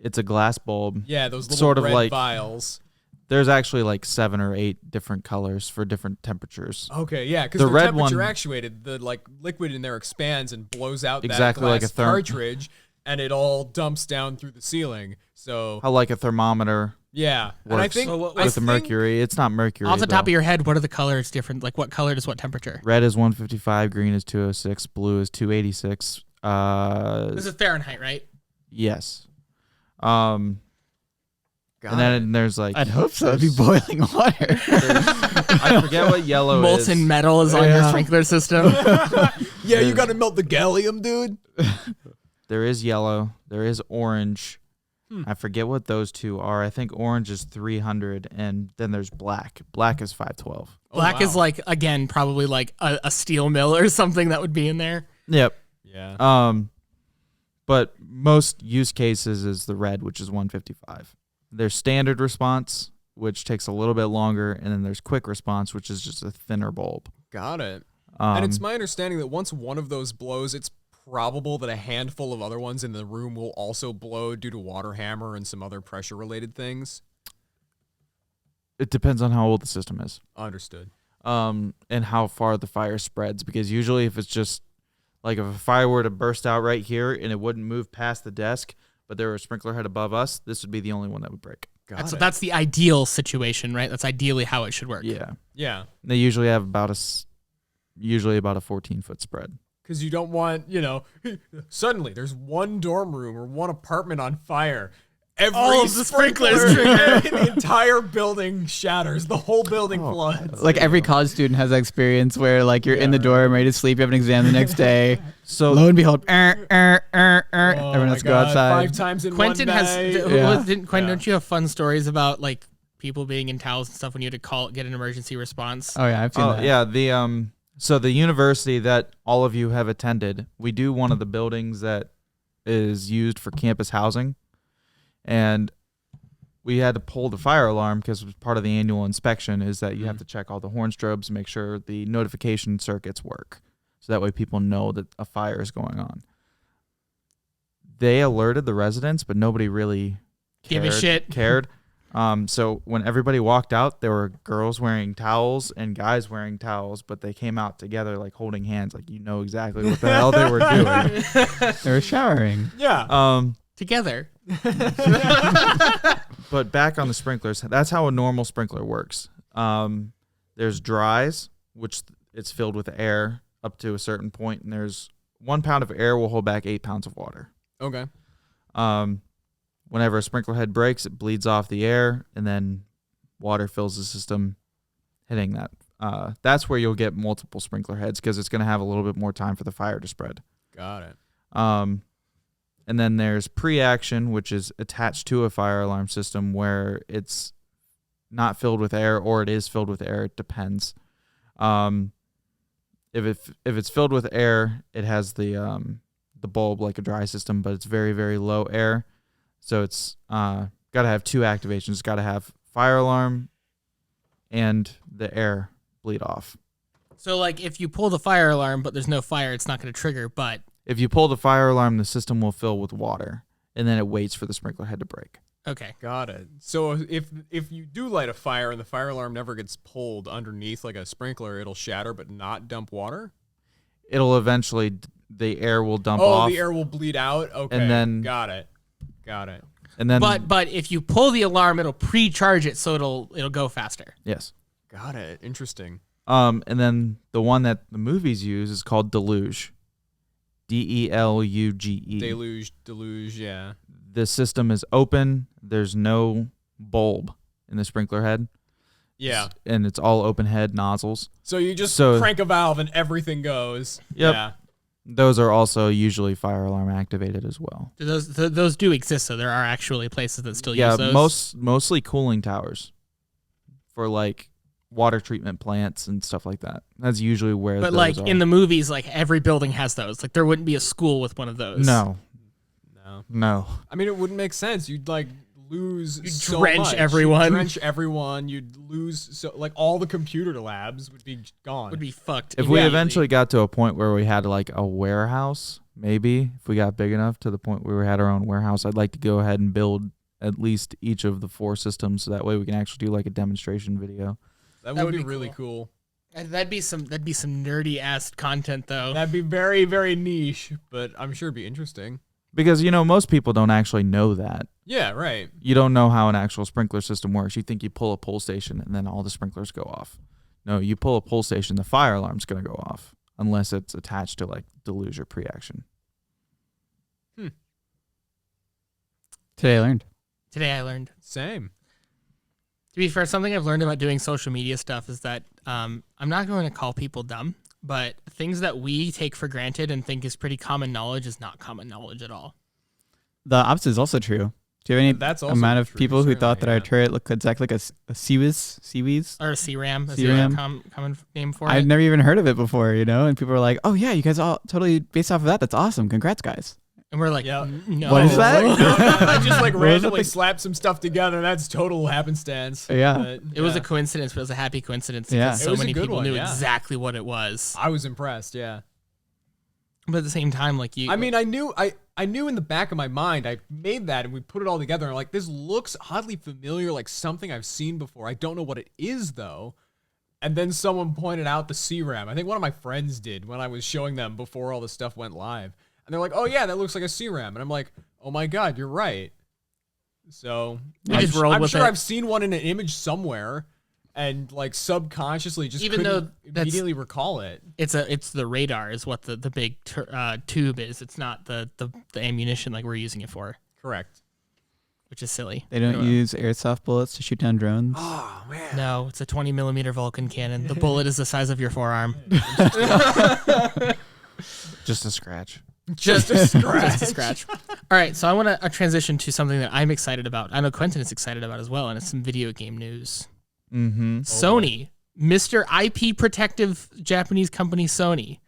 It's a glass bulb. Yeah, those little sort of red like vials. There's actually like 7 or 8 different colors for different temperatures. Okay, yeah, because the red temperature actuated, the like liquid in there expands and blows out exactly that glass like a cartridge, and it all dumps down through the ceiling. So how like a thermometer. Yeah, and I think with the mercury, it's not mercury. Off the top of your head, what are the colors different? Like what color is what temperature? Red is 155, green is 206, blue is 286. This is Fahrenheit, right? Yes. And then there's like I'd hope so. It'd be boiling water. I forget what yellow is. Molten metal is on your sprinkler system. Yeah, you got to melt the gallium, dude. There is yellow. There is orange. I forget what those two are. I think orange is 300, and then there's black. Black is 512. Black is like, again, probably like a steel mill or something that would be in there. Yep. Yeah. But most use cases is the red, which is 155. There's standard response, which takes a little bit longer, and then there's quick response, which is just a thinner bulb. Got it. And it's my understanding that once one of those blows, it's probable that a handful of other ones in the room will also blow due to water hammer and some other pressure-related things. It depends on how old the system is. Understood. And how far the fire spreads, because usually if it's just like if a fire were to burst out right here and it wouldn't move past the desk, but there were a sprinkler head above us, this would be the only one that would break. That's the ideal situation, right? That's ideally how it should work. Yeah. Yeah. They usually have about a 14-foot spread. Because you don't want, suddenly there's one dorm room or one apartment on fire. All of the sprinklers trigger. The entire building shatters. The whole building floods. Like every college student has that experience where like you're in the dorm ready to sleep, you have an exam the next day. So lo and behold, everyone has to go outside. 5 times in Quentin one has. day. Didn't Quentin? Don't you have fun stories about like people being in towels and stuff when you had to get an emergency response? Oh yeah, I've seen that. Yeah. So the university that all of you have attended, we do one of the buildings that is used for campus housing. And we had to pull the fire alarm because it was part of the annual inspection is that you have to check all the horn strobes, make sure the notification circuits work. So that way people know that a fire is going on. They alerted the residents, but nobody really cared. So when everybody walked out, there were girls wearing towels and guys wearing towels, but they came out together like holding hands, like exactly what the hell they were doing. They were showering. Yeah. Together. But back on the sprinklers, that's how a normal sprinkler works. There's dries, which it's filled with air up to a certain point, and there's 1 pound of air will hold back 8 pounds of water. Okay. Whenever a sprinkler head breaks, it bleeds off the air, and then water fills the system, hitting that. That's where you'll get multiple sprinkler heads because it's going to have a little bit more time for the fire to spread. Got it. And then there's pre-action, which is attached to a fire alarm system where it's not filled with air or it is filled with air. It depends. If it's filled with air, it has the bulb like a dry system, but it's very, very low air. So it's got to have 2 activations. It's got to have fire alarm and the air bleed off. So like if you pull the fire alarm but there's no fire, it's not going to trigger, but if you pull the fire alarm, the system will fill with water, and then it waits for the sprinkler head to break. okay. Got it. So if you do light a fire and the fire alarm never gets pulled underneath like a sprinkler, it'll shatter but not dump water? It'll eventually, the air will dump Oh, off. the air will bleed out? Okay. And then- Got it. And then, But if you pull the alarm, it'll pre-charge it so it'll go faster. yes. Got it. Interesting. And then the one that the movies use is called Deluge. DELUGE. Deluge, yeah. The system is open. There's no bulb in the sprinkler head. Yeah. And it's all open head nozzles. So you just So- crank a valve and everything goes. Yep. Yeah. Those are also usually fire alarm activated as well. Those do exist, so there are actually places that still use those. Mostly cooling towers for like water treatment plants and stuff like that. That's usually where But those like are. in the movies, like every building has those. Like there wouldn't be a school with one of those. No. No. I mean, it wouldn't make sense. You'd like lose so drench much. everyone. You'd drench everyone. You'd lose like all the computer labs would be gone. Would be fucked. If we immediately. eventually got to a point where we had like a warehouse, maybe if we got big enough to the point where we had our own warehouse, I'd like to go ahead and build at least each of the 4 systems so that way we can actually do like a demonstration video. That would be really cool. That'd be some nerdy ass content though. That'd be very, very niche, but I'm sure it'd be interesting. Because, most people don't actually know that. Yeah, right. You don't know how an actual sprinkler system works. You think you pull a pull station and then all the sprinklers go off. No, you pull a pull station, the fire alarm's going to go off unless it's attached to like deluge or pre-action. Today I learned. Same. To be fair, something I've learned about doing social media stuff is that I'm not going to call people dumb, but things that we take for granted and think is pretty common knowledge is not common knowledge at all. The opposite is also true. Do you have any That's also amount of true, people who certainly, thought that our yeah. turret looked exactly like a Seawees? Or CRAM, that's CRAM. the common name for I'd it. never even heard of it before, and people were like, "Oh yeah, you guys all totally based off of that. That's awesome. Congrats, guys." And we're like, Yeah. no. What is that? No, I just like What was randomly it? slapped some stuff together. That's total happenstance. Yeah. But, It was a yeah. coincidence, but it was a happy coincidence Yeah. because It so was a many good people one, knew yeah. exactly what it was. I was impressed. Yeah. But at the same time, like you, I mean, I knew in the back of my mind, I made that and we put it all together. And I'm like, this looks oddly familiar, like something I've seen before. I don't know what it is though. And then someone pointed out the CRAM. I think one of my friends did when I was showing them before all this stuff went live. And they're like, oh yeah, that looks like a CRAM. And I'm like, oh my God, you're right. So We just rolled I'm with sure it. I've seen one in an image somewhere and like subconsciously just Even couldn't though that's- immediately recall it. it's the radar is what the big tube is. It's not the ammunition like we're using it for, Correct. which is silly. They don't use airsoft bullets to shoot down drones. Oh man. No, it's a 20 millimeter Vulcan cannon. The bullet is the size of your forearm. Just a scratch. Just a scratch. Just a scratch. All right, so I want to transition to something that I'm excited about. I know Quentin is excited about as well, and it's some video game news. Mm-hmm. Sony, Mr. IP protective Japanese company Sony,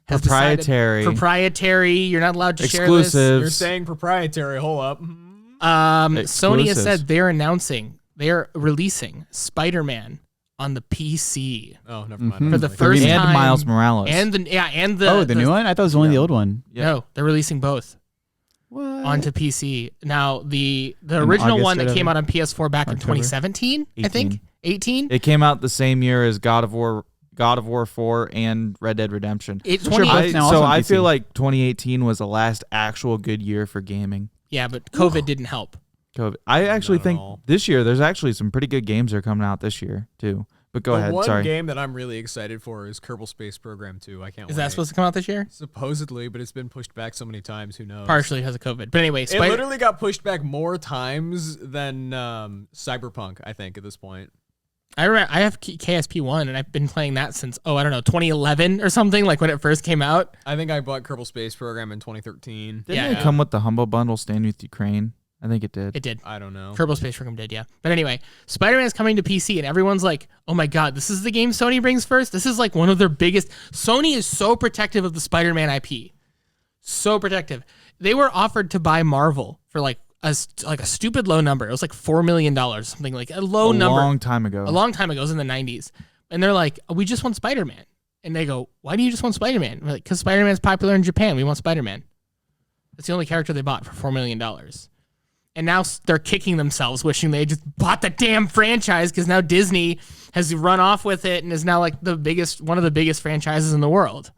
has Proprietary. decided, proprietary. You're not allowed to share Exclusive. You're saying proprietary. Hold up. this. Sony has Exclusives. said they're releasing Spider-Man on the PC Oh, never mind. Mhm. for the Like first and time. Miles Morales. And the the new one? I thought it was only the old one. Yeah. No, they're releasing both What? onto PC. Now the In original August one or that came whatever? out on PS4 back in October? 2017, I think. 18. It came out the same year as God of War 4 and Red Dead Redemption. It Which are 20 both now also So on I PC. feel like 2018 was the last actual good year for gaming. Yeah, but COVID didn't help. COVID. I actually Not at think all. this year there's actually some pretty good games that are coming out this year too. But go The ahead. one Sorry. game that I'm really excited for is Kerbal Space Program 2. I can't Is wait. that supposed to come out this year? Supposedly, but it's been pushed back so many times. Who knows? Partially because of COVID. But anyway, It literally got pushed back more times than Cyberpunk, I think, at this point. I remember I have KSP1 and I've been playing that since 2011 or something, like when it first came out. I think I bought Kerbal Space Program in 2013. Didn't Yeah. it come with the Humble Bundle Stand with Ukraine? I think it did. It did. I don't know. Kerbal Space Program did, yeah. But anyway, Spider-Man is coming to PC and everyone's like, oh my God, this is the game Sony brings first? This is like one of their biggest. Sony is so protective of the Spider-Man IP. So protective. They were offered to buy Marvel for like a stupid low number. It was like $4 million, something like a low number. long time ago. A long time ago. It was in the 90s. And they're like, we just want Spider-Man. And they go, why do you just want Spider-Man? We're like, because Spider-Man's popular in Japan. We want Spider-Man. That's the only character they bought for $4 million. And now they're kicking themselves, wishing they just bought the damn franchise because now Disney has run off with it and is now like one of the biggest franchises in the world.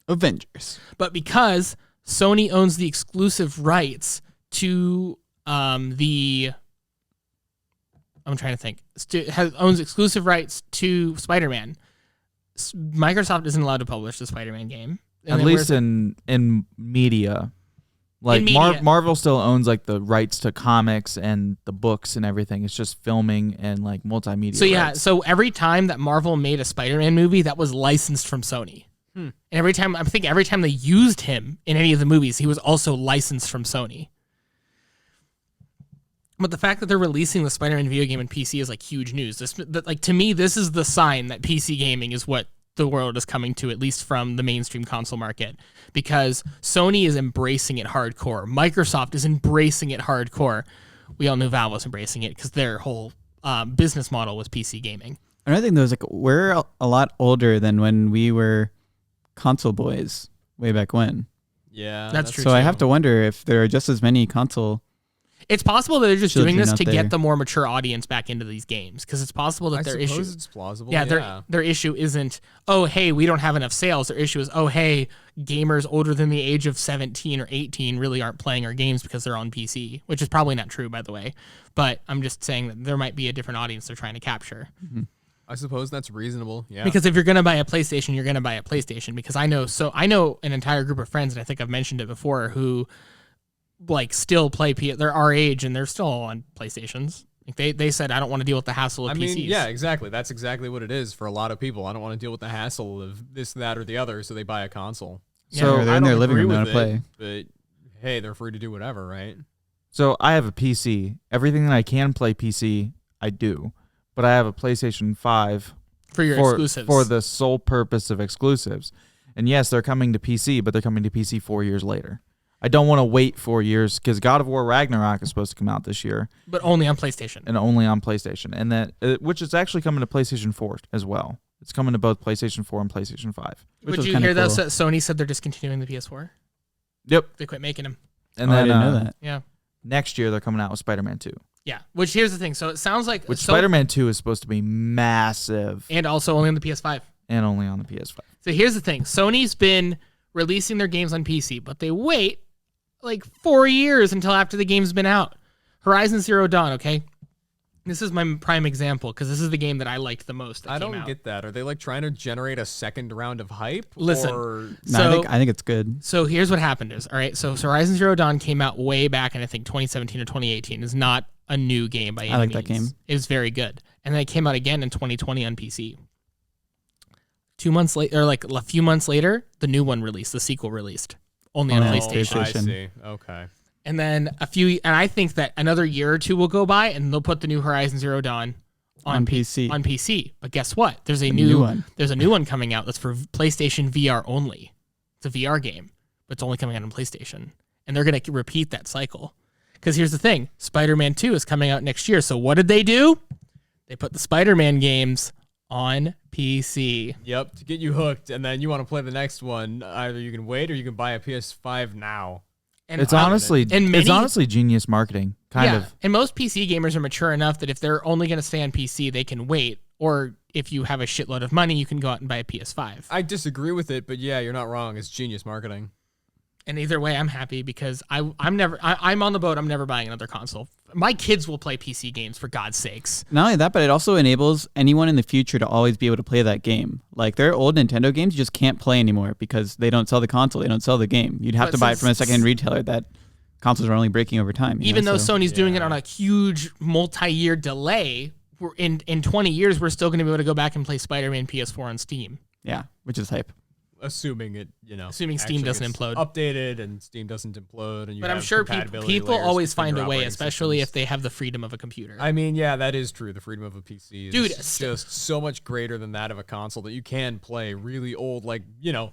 Avengers. But because Sony owns the exclusive rights to owns exclusive rights to Spider-Man, Microsoft isn't allowed to publish the Spider-Man game. And At then least in media. Like In media. Marvel still owns like the rights to comics and the books and everything. It's just filming and like multimedia. So yeah, rights. so every time that Marvel made a Spider-Man movie, that was licensed from Sony. And every time they used him in any of the movies, he was also licensed from Sony. But the fact that they're releasing the Spider-Man video game in PC is like huge news. To me, this is the sign that PC gaming is what the world is coming to, at least from the mainstream console market, because Sony is embracing it hardcore. Microsoft is embracing it hardcore. We all knew Valve was embracing it because their whole business model was PC gaming. Another thing though is like we're a lot older than when we were console boys way back when. Yeah, That's true. So I have to wonder if there are just as many console. It's possible that they're just doing Children this out to there. get the more mature audience back into these games, because it's possible that I their suppose issue, it's plausible. their issue isn't, oh hey, we don't have enough sales. Their issue is, oh hey, gamers older than the age of 17 or 18 really aren't playing our games because they're on PC, which is probably not true, by the way. But I'm just saying that there might be a different audience they're trying to capture. I suppose that's reasonable. Yeah. Because if you're gonna buy a PlayStation, you're gonna buy a PlayStation. Because I know an entire group of friends, and I think I've mentioned it before, who like still play they're our age and they're still on PlayStations. Like they said, I don't want to deal with the hassle of PCs. mean, yeah, exactly. That's exactly what it is for a lot of people. I don't want to deal with the hassle of this, that, or the other, so they buy a console. So they're I in their don't living agree room, they with want to play. it, but hey, they're free to do whatever, right? So I have a PC. Everything that I can play PC, I do. But I have a PlayStation 5 For your exclusives. For the sole purpose of exclusives. And yes, they're coming to PC, but they're coming to PC 4 years later. I don't want to wait 4 years because God of War Ragnarok is supposed to come out this year. But only on PlayStation. And only on PlayStation. And that, which is actually coming to PlayStation 4 as well. It's coming to both PlayStation 4 and PlayStation 5. Would you hear that Sony said they're discontinuing the PS4? Yep. They quit making them. And then, I didn't know that. Yeah. Next year, they're coming out with Spider-Man 2. Yeah. Which, here's the thing. So it sounds like... Spider-Man 2 is supposed to be massive. And also only on the PS5. And only on the PS5. So here's the thing. Sony's been releasing their games on PC, but they wait like 4 years until after the game's been out. Horizon Zero Dawn, okay? This is my prime example because this is the game that I liked the most. I don't get that. Are they like trying to generate a second round of hype? Listen, or... No, I think it's good. So here's what happened is, all right, so Horizon Zero Dawn came out way back in I think 2017 or 2018. It's not a new game by any means. I like that game. It's very good. And then it came out again in 2020 on PC. 2 months later, or like a few months later, the new one released, the sequel released. Only on PlayStation. I see. Okay. And then and I think that another year or two will go by and they'll put the new Horizon Zero Dawn on PC. On PC. But guess what? There's a new one. There's a new one coming out that's for PlayStation VR only. It's a VR game, but it's only coming out on PlayStation. And they're going to repeat that cycle. Because here's the thing. Spider-Man 2 is coming out next year. So what did they do? They put the Spider-Man games on PC. Yep, to get you hooked, and then you want to play the next one. Either you can wait or you can buy a PS5 now. And it's honestly genius marketing, kind of. And most PC gamers are mature enough that if they're only going to stay on PC, they can wait. Or if you have a shitload of money, you can go out and buy a PS5. I disagree with it, but yeah, you're not wrong. It's genius marketing. And either way, I'm happy because I'm on the boat. I'm never buying another console. My kids will play PC games, for God's sakes. Not only that, but it also enables anyone in the future to always be able to play that game. Like, their old Nintendo games you just can't play anymore because they don't sell the console. They don't sell the game. You'd have to buy it from a second-hand retailer that consoles are only breaking over time. Even though Sony's doing it on a huge multi-year delay, in 20 years, we're still going to be able to go back and play Spider-Man PS4 on Steam. Yeah, which is hype. Assuming Steam doesn't implode, updated, and Steam doesn't implode, and but I'm sure people always find a way, especially if they have the freedom of a computer. I mean, yeah, that is true. The freedom of a PC is just so much greater than that of a console that you can play really old, like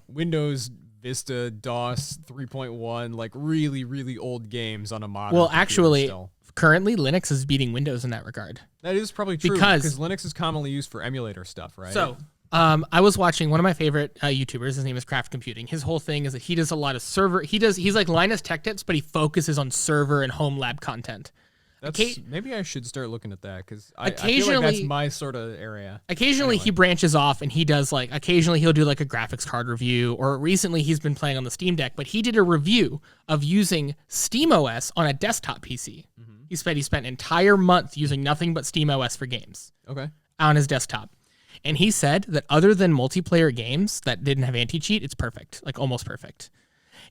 Windows Vista, DOS 3.1, like really, really old games on a modern. Well, actually, currently Linux is beating Windows in that regard. That is probably true because Linux is commonly used for emulator stuff, right? So. I was watching one of my favorite YouTubers. His name is Craft Computing. His whole thing is that he does a lot of server. He's like Linus Tech Tips, but he focuses on server and home lab content. Maybe I should start looking at that because I feel like that's my sort of area. Occasionally he branches off and he does occasionally he'll do like a graphics card review, or recently he's been playing on the Steam Deck, but he did a review of using SteamOS on a desktop PC. Mm-hmm. He spent an entire month using nothing but SteamOS for games. Okay. On his desktop. And he said that other than multiplayer games that didn't have anti-cheat, it's perfect, like almost perfect.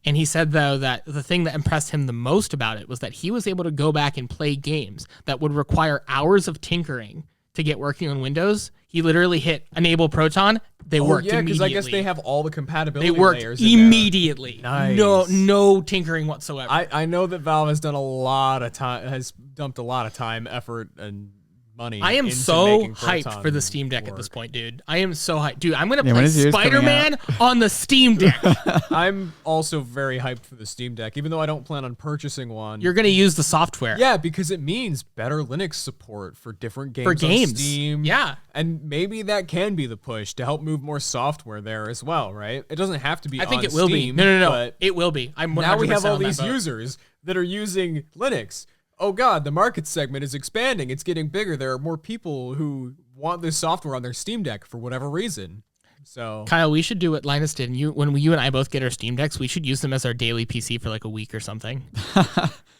And he said, though, that the thing that impressed him the most about it was that he was able to go back and play games that would require hours of tinkering to get working on Windows. He literally hit enable Proton. They worked immediately. Because I guess they have all the compatibility layers. They worked layers immediately. Nice. No tinkering whatsoever. I know that Valve has done dumped a lot of time, effort, and money. I am so hyped for the Steam Deck at this point, dude. I am so hyped. Dude, I'm going to play Spider-Man on the Steam Deck. I'm also very hyped for the Steam Deck, even though I don't plan on purchasing one. You're going to use the software. Yeah, because it means better Linux support for different games on Steam. Yeah. And maybe that can be the push to help move more software there as well, right? It doesn't have to be I think on it will Steam, be. No. It will be. I'm 100% now we have all these on that users that are using Linux. Oh God, the market segment is expanding. It's getting bigger. There are more people who want this software on their Steam Deck for whatever reason. So Kyle, we should do what Linus did. And when you and I both get our Steam Decks, we should use them as our daily PC for like a week or something.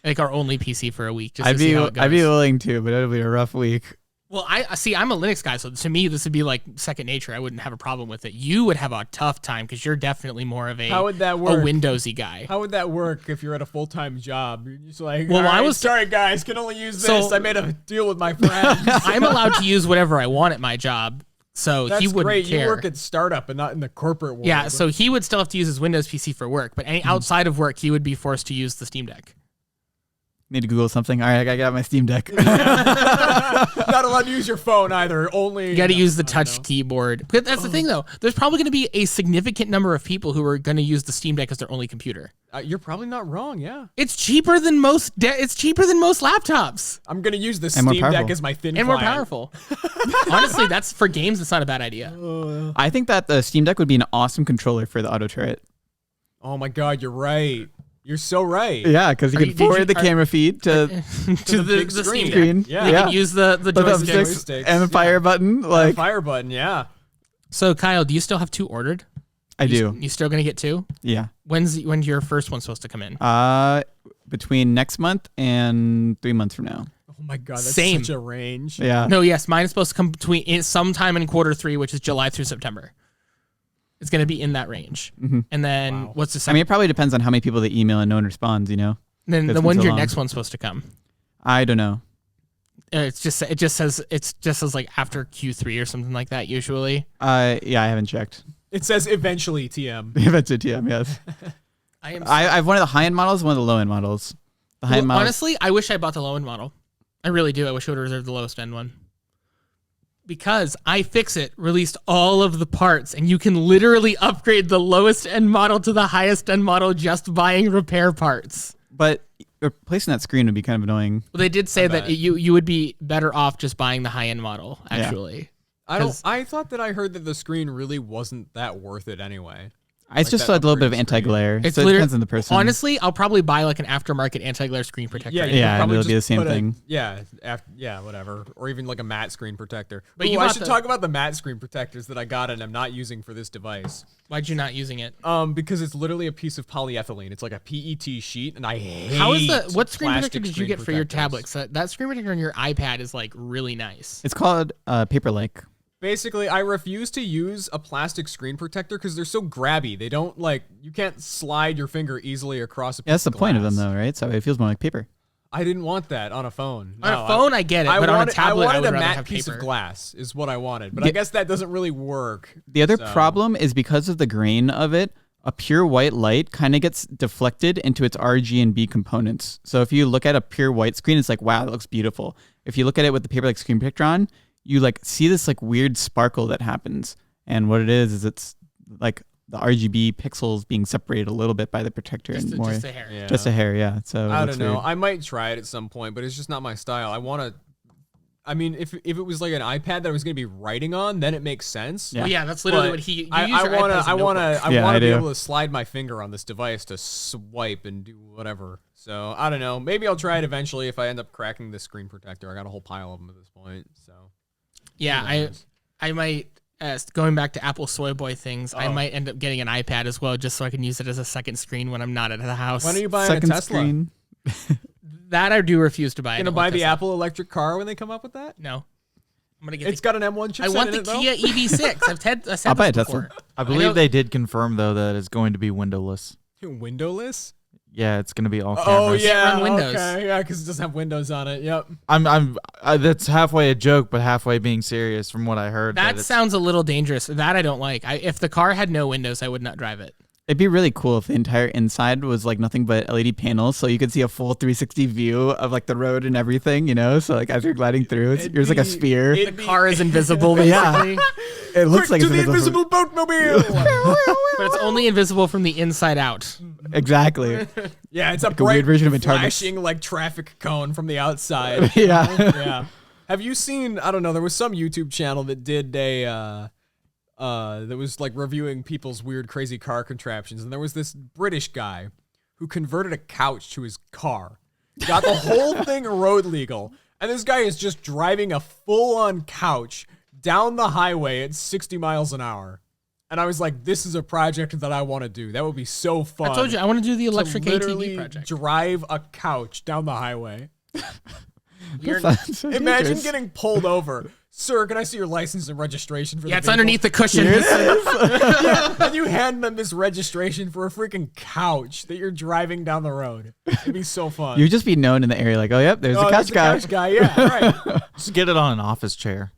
Like our only PC for a week. Just I'd be willing to, but it'll be a rough week. Well, I see. I'm a Linux guy, so to me, this would be like second nature. I wouldn't have a problem with it. You would have a tough time because you're definitely more of a Windowsy guy. How would that work if you're at a full-time job? You're just like, well, I was sorry, guys, can only use this. I made a deal with my friends. I'm allowed to use whatever I want at my job, so he wouldn't great. care. You work at startup and not in the corporate world. Yeah, so he would still have to use his Windows PC for work, but outside of work, he would be forced to use the Steam Deck. Need to Google something. All right, I got my Steam Deck. Not allowed to use your phone either. Only You got to use the touch keyboard. But that's the thing, though. There's probably going to be a significant number of people who are going to use the Steam Deck as their only computer. You're probably not wrong. Yeah, It's cheaper than most. It's cheaper than most laptops, I'm gonna use the And more Steam Deck powerful. as my thin and more client. powerful. Honestly, that's for games. It's not a bad idea. I think that the Steam Deck would be an awesome controller for the auto turret. Oh my God, you're right. You're so right. Yeah, because you Are can you- did you- forward the are- camera feed to to big the screen. Steam Deck. screen. Yeah. You Yeah. can use the The joystick. thumbsticks and the fire button. The Like fire button. Yeah. So, Kyle, do you still have 2 ordered? I do. You still gonna get 2? Yeah. When's your first one supposed to come in? Between next month and 3 months from now. Oh my God, that's Same. such a range. Yeah. No, yes, mine is supposed to come sometime in Q3, which is July through September. It's gonna be in that range. And then what's the I second? mean, it probably depends on how many people they email and no one responds. You know. then it's the been when's so your long. next one supposed to come? I don't know. It just says like after Q3 or something like that usually. Yeah, I haven't checked. It says eventually TM. If it's a TM, yes. I have one of the high end models, one of the low end models. The high end model. Honestly, I wish I bought the low end model. I really do. I wish I would have reserved the lowest end one. Because iFixit released all of the parts, and you can literally upgrade the lowest end model to the highest end model just buying repair parts. But replacing that screen would be kind of annoying. Well, they did say that bet. you would be better off just buying the high end model. Actually, I thought that I heard that the screen really wasn't that worth it anyway. It's just that a little bit of upgraded anti-glare. It's So it literally- depends on the person. honestly, I'll probably buy like an aftermarket anti-glare screen protector. Yeah, Yeah, probably it'll be just the same put thing. Yeah, whatever. Or even like a matte screen protector. But Ooh, you I bought should the- talk about the matte screen protectors that I got and I'm not using for this device. Why'd you not using it? Because it's literally a piece of polyethylene. It's like a PET sheet, and I hate. How is the what screen plastic protector did you screen get for your protectors. tablets? That screen protector on your iPad is like really nice. It's called paper-like. Basically, I refuse to use a plastic screen protector because they're so grabby. They don't you can't slide your finger easily across a piece Yeah, that's the of point of them, glass. though, right? So it feels more like paper. I didn't want that on a phone. On No, a phone, I get it, but on a tablet, I wanted would a rather matte have piece paper. of glass is what I wanted, but I guess that doesn't really work. The other So- problem is because of the grain of it, a pure white light kind of gets deflected into its RG and B components. So if you look at a pure white screen, it's like, wow, that looks beautiful. If you look at it with the paper-like screen protector on, you like see this like weird sparkle that happens. And what it is it's like the RGB pixels being separated a little bit by the protector and more. Just a hair. Yeah. Just a hair, yeah. So I that's don't know. weird. I might try it at some point, but it's just not my style. I mean, if it was like an iPad that I was going to be writing on, then it makes sense. Well, yeah, that's literally But what he. You I use your iPad as a notebook. Yeah, I wanna be do. able to slide my finger on this device to swipe and do whatever. So I don't know. Maybe I'll try it eventually if I end up cracking the screen protector. I got a whole pile of them at this point. So Yeah, I might. Going back to Apple Soy Boy things, I Oh. might end up getting an iPad as well, just so I can use it as a second screen when I'm not at the house. when are you buying Second a Tesla? screen. That I do refuse to buy. I Gonna don't buy like the Tesla. Apple electric car when they come up with that? No, I'm gonna get. It's got an M1 chipset I want in the it, though? Kia EV6. I said I'll buy this a Tesla. before. I know- believe they did confirm though that it's going to be windowless. Windowless? Yeah, it's going to be all cameras. Oh yeah, run Windows. Okay, yeah, because it doesn't have Windows on it. Yep. That's halfway a joke, but halfway being serious from what I heard. That it's- sounds a little dangerous. That I don't like. If the car had no windows, I would not drive it. It'd be really cool if the entire inside was like nothing but LED panels, so you could see a full 360 view of like the road and everything, you know? So like as you're gliding through, yours like a sphere. The car is invisible, Yeah. basically, It looks like to it's the invisible. invisible boatmobile. but it's only invisible from the inside out. Exactly. Yeah, it's a a bright weird version of a TARDIS. flashing like traffic cone from the outside. Yeah. Yeah. Have you seen? I don't know. There was some YouTube channel that did a that was like reviewing people's weird, crazy car contraptions, and there was this British guy who converted a couch to his car, got the whole thing road legal, and this guy is just driving a full-on couch down the highway at 60 miles an hour. And I was like, this is a project that I want to do. That would be so fun. I told you I want to do the electric to literally ATV project. drive a couch down the highway. That's so Imagine dangerous. getting pulled over. Sir, can I see your license and registration for Yeah, the it's vehicle?" underneath the cushion. And you hand them this registration for a freaking couch that you're driving down the road. It'd be so fun. You'd just be known in the area like, oh, yep, there's the there's couch guy. Couch guy, yeah, right. Just get it on an office chair.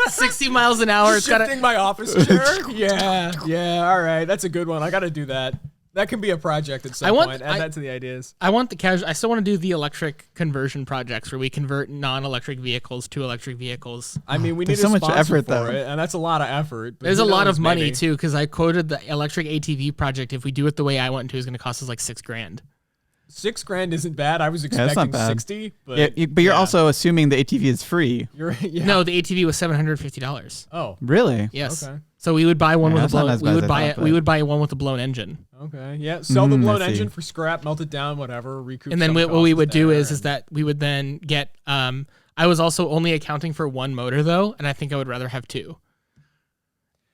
60 miles an hour. It's got Shifting my office chair. Yeah, all right. That's a good one. I got to do that. That can be a project at some point. Add that to the ideas. I want the casual. I still want to do the electric conversion projects where we convert non-electric vehicles to electric vehicles. I mean, we need There's so a much sponsor effort, for though. it, and that's a lot of effort. But There's who a lot knows, of money maybe. too, because I quoted the electric ATV project. If we do it the way I want to, is going to cost us like $6,000. $6,000 isn't bad. I was that's not expecting bad. 60, but But you're also assuming the ATV is free. No, the ATV was $750. Oh, Really? Yes. Okay. So we would buy one Yeah, with a that's not blown. as We bad would as I buy thought, it. We but- would buy one with a blown engine. okay. Yeah, sell the I blown see. engine for scrap, melt it down, whatever, recoup. And then some what we costs would do there, is that we would then get. I was also only accounting for one motor though, and I think I would rather have two.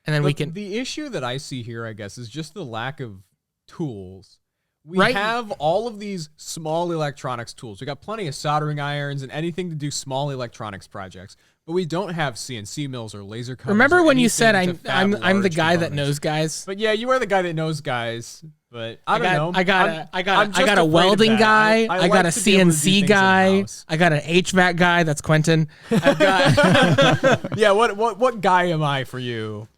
And then we can. The issue that I see here, I guess, is just the lack of tools. We Right. have all of these small electronics tools. We got plenty of soldering irons and anything to do small electronics projects, but we don't have CNC mills or laser cutters. Remember or when you anything said to fab I'm the large guy that components. knows guys? But yeah, you are the guy that knows guys. But I don't know. I got I'm a just I got a afraid of welding that. guy. I like got a to be able to do CNC things guy. in-house. I got an HVAC guy. That's Quentin. I've got. Yeah, what guy am I for you?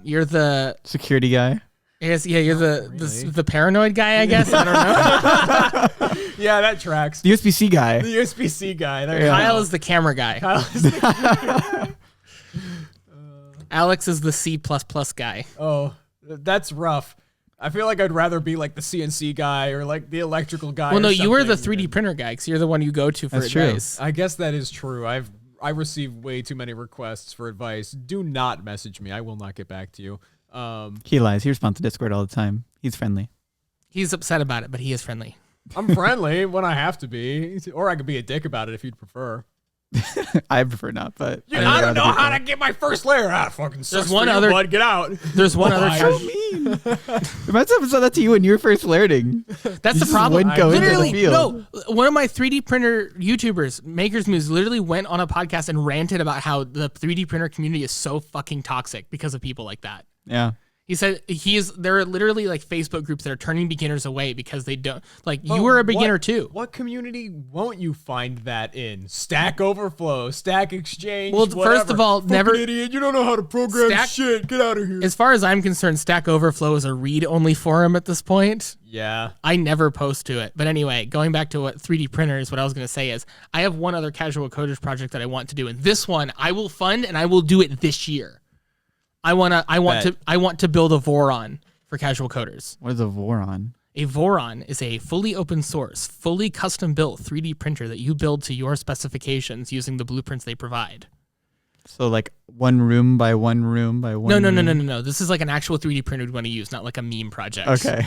You're the. Security guy. I guess yeah. You're really. the paranoid guy. I guess I don't know. Yeah, that tracks. The USB-C guy. The USB-C guy. There you Kyle go. is the camera guy. Kyle is the- Alex is the C++ guy. Oh, that's rough. I feel like I'd rather be like the CNC guy or like the electrical guy. Well, or no, you were the something 3D printer guy because you're the one you go to for That's true. advice. I guess that is true. I receive way too many requests for advice. Do not message me. I will not get back to you. He lies. He responds to Discord all the time. He's friendly. He's upset about it, but he is friendly. I'm friendly when I have to be, or I could be a dick about it if you'd prefer. I prefer not, but I don't know how to get my first layer out. Fucking sucks one for you, other- bud. Get out. There's one other. So mean. Imagine if I said that to you when you were first learning. That's the just problem. wouldn't go into the Literally, field. no. One of my 3D printer YouTubers, Makers Moves, literally went on a podcast and ranted about how the 3D printer community is so fucking toxic because of people like that. Yeah. He said there are literally like Facebook groups that are turning beginners away because they don't like But you were a beginner what- too. What community won't you find that in? Stack Overflow, Stack Exchange. Well, first whatever. of all, Fucking never- idiot. You don't know how to program Stack- shit. Get out of here. As far as I'm concerned, Stack Overflow is a read-only forum at this point. Yeah. I never post to it. But anyway, going back to what 3D printers, what I was going to say is I have one other casual coders project that I want to do, and this one I will fund and I will do it this year. I want to build a Voron for casual coders. What is a Voron? A Voron is a fully open source, fully custom built 3D printer that you build to your specifications using the blueprints they provide. So like one room by one room by one. No. This is like an actual 3D printer we'd want to use, not like a meme project. Okay.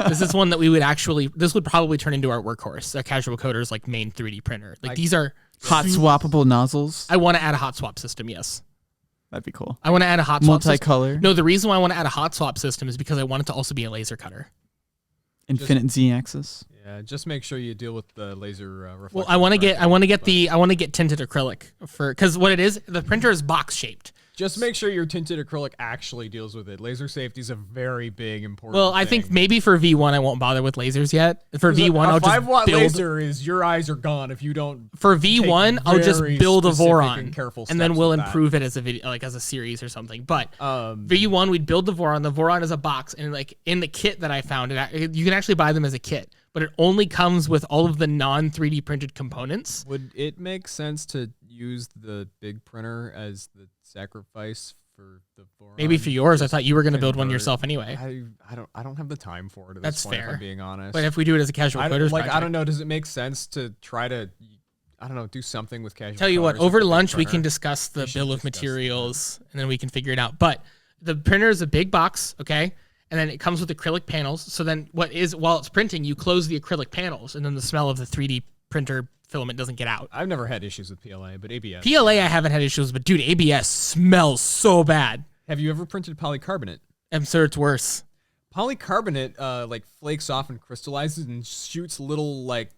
This is one that this would probably turn into our workhorse, a casual coder's like main 3D printer. Like these are, Hot swappable nozzles. I want to add a hot swap system, yes. That'd be cool. I want to add a hot swap system. Multicolor. No, the reason why I want to add a hot swap system is because I want it to also be a laser cutter. Infinite Z-axis. Yeah. Just make sure you deal with the laser reflection. Well, I want to get tinted acrylic because what it is, the printer is box shaped. Just make sure your tinted acrylic actually deals with it. Laser safety is a very big important. Well, I think maybe for V1 I won't bother with lasers yet. For V1 a I'll just 5-watt build. laser is your eyes are gone if you don't. For V1 I'll just very build a specific Voron and careful and then steps we'll with that. improve it as a video, like as a series or something. But Um, V1 we'd build the Voron. The Voron is a box, and like in the kit that I found, you can actually buy them as a kit, but it only comes with all of the non 3D printed components. Would it make sense to use the big printer as the sacrifice for the Voron? Maybe for yours, I thought you were going to build one convert- yourself anyway. I don't have the time for it. At That's this point, fair. If I'm being honest. But if we do it as a casual I coders don't, project, I don't know. Does it make sense to try to? I don't know. Do something with casual. Tell you what, coders with over the big lunch we printer? can discuss the should bill of discuss materials and then we can figure it out. But the printer is a big box, okay? And then it comes with acrylic panels. So then while it's printing, you close the acrylic panels and then the smell of the 3D printer filament doesn't get out. I've never had issues with PLA, but ABS. PLA I haven't had issues, but dude, ABS smells so bad. Have you ever printed polycarbonate? I'm sure it's worse. Polycarbonate like flakes off and crystallizes and shoots little like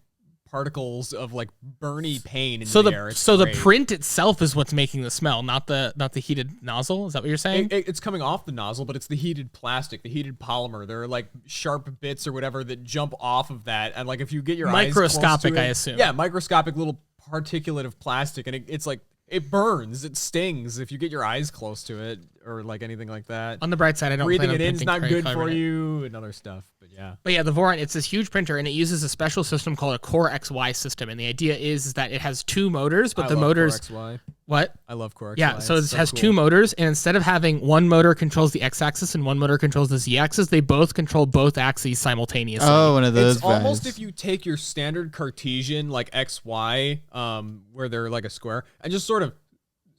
particles of like burny pain into So the air. It's the great. print itself is what's making the smell, not the heated nozzle. Is that what you're saying? It's coming off the nozzle, but it's the heated plastic, the heated polymer. There are like sharp bits or whatever that jump off of that, and like if you get your eyes close Microscopic, to it, I assume. Yeah, microscopic little particulate of plastic, and it's like It burns. It stings if you get your eyes close to it or like anything like that. On the bright side, I don't Breathing plan on it in's printing not good carbon for in it. you and other stuff. But yeah. But yeah, the Voron, it's this huge printer, and it uses a special system called a Core XY system. And the idea is that it has 2 motors, but I the love motors... Core XY. What? I love Core XY. Yeah, so it It's has cool. 2 motors, and instead of having one motor controls the x-axis and one motor controls the z-axis, they both control both axes simultaneously. Oh, one of those It's almost guys. if you take your standard Cartesian like XY, where they're like a square, and just sort of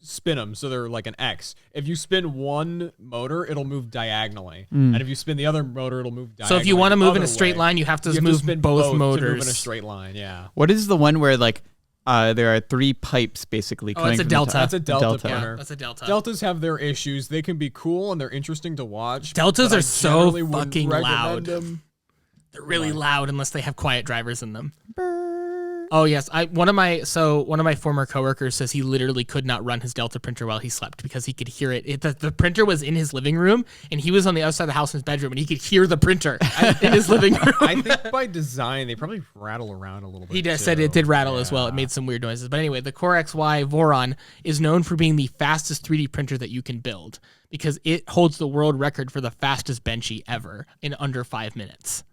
spin them so they're like an X. If you spin one motor, it'll move diagonally, and if you spin the other motor, it'll move diagonally. So if you want to move in the a straight other way. line, you have to You have move spin both to motors. move in a straight line. Yeah. What is the one where like there are 3 pipes basically Oh, coming it's a from delta. the top? That's a delta Delta. printer. Yeah, that's a delta. Deltas have their issues. They can be cool and they're interesting to watch. Deltas but I are so generally wouldn't fucking recommend loud. them. They're really loud unless they have quiet drivers in them. Oh yes, one of my former coworkers says he literally could not run his Delta printer while he slept because he could hear it. The printer was in his living room and he was on the other side of the house in his bedroom and he could hear the printer in his living room. I think by design they probably rattle around a little bit. He too. said it did rattle as well. It Yeah. made some weird noises. But anyway, the Core XY Voron is known for being the fastest 3D printer that you can build because it holds the world record for the fastest Vinci ever in under 5 minutes.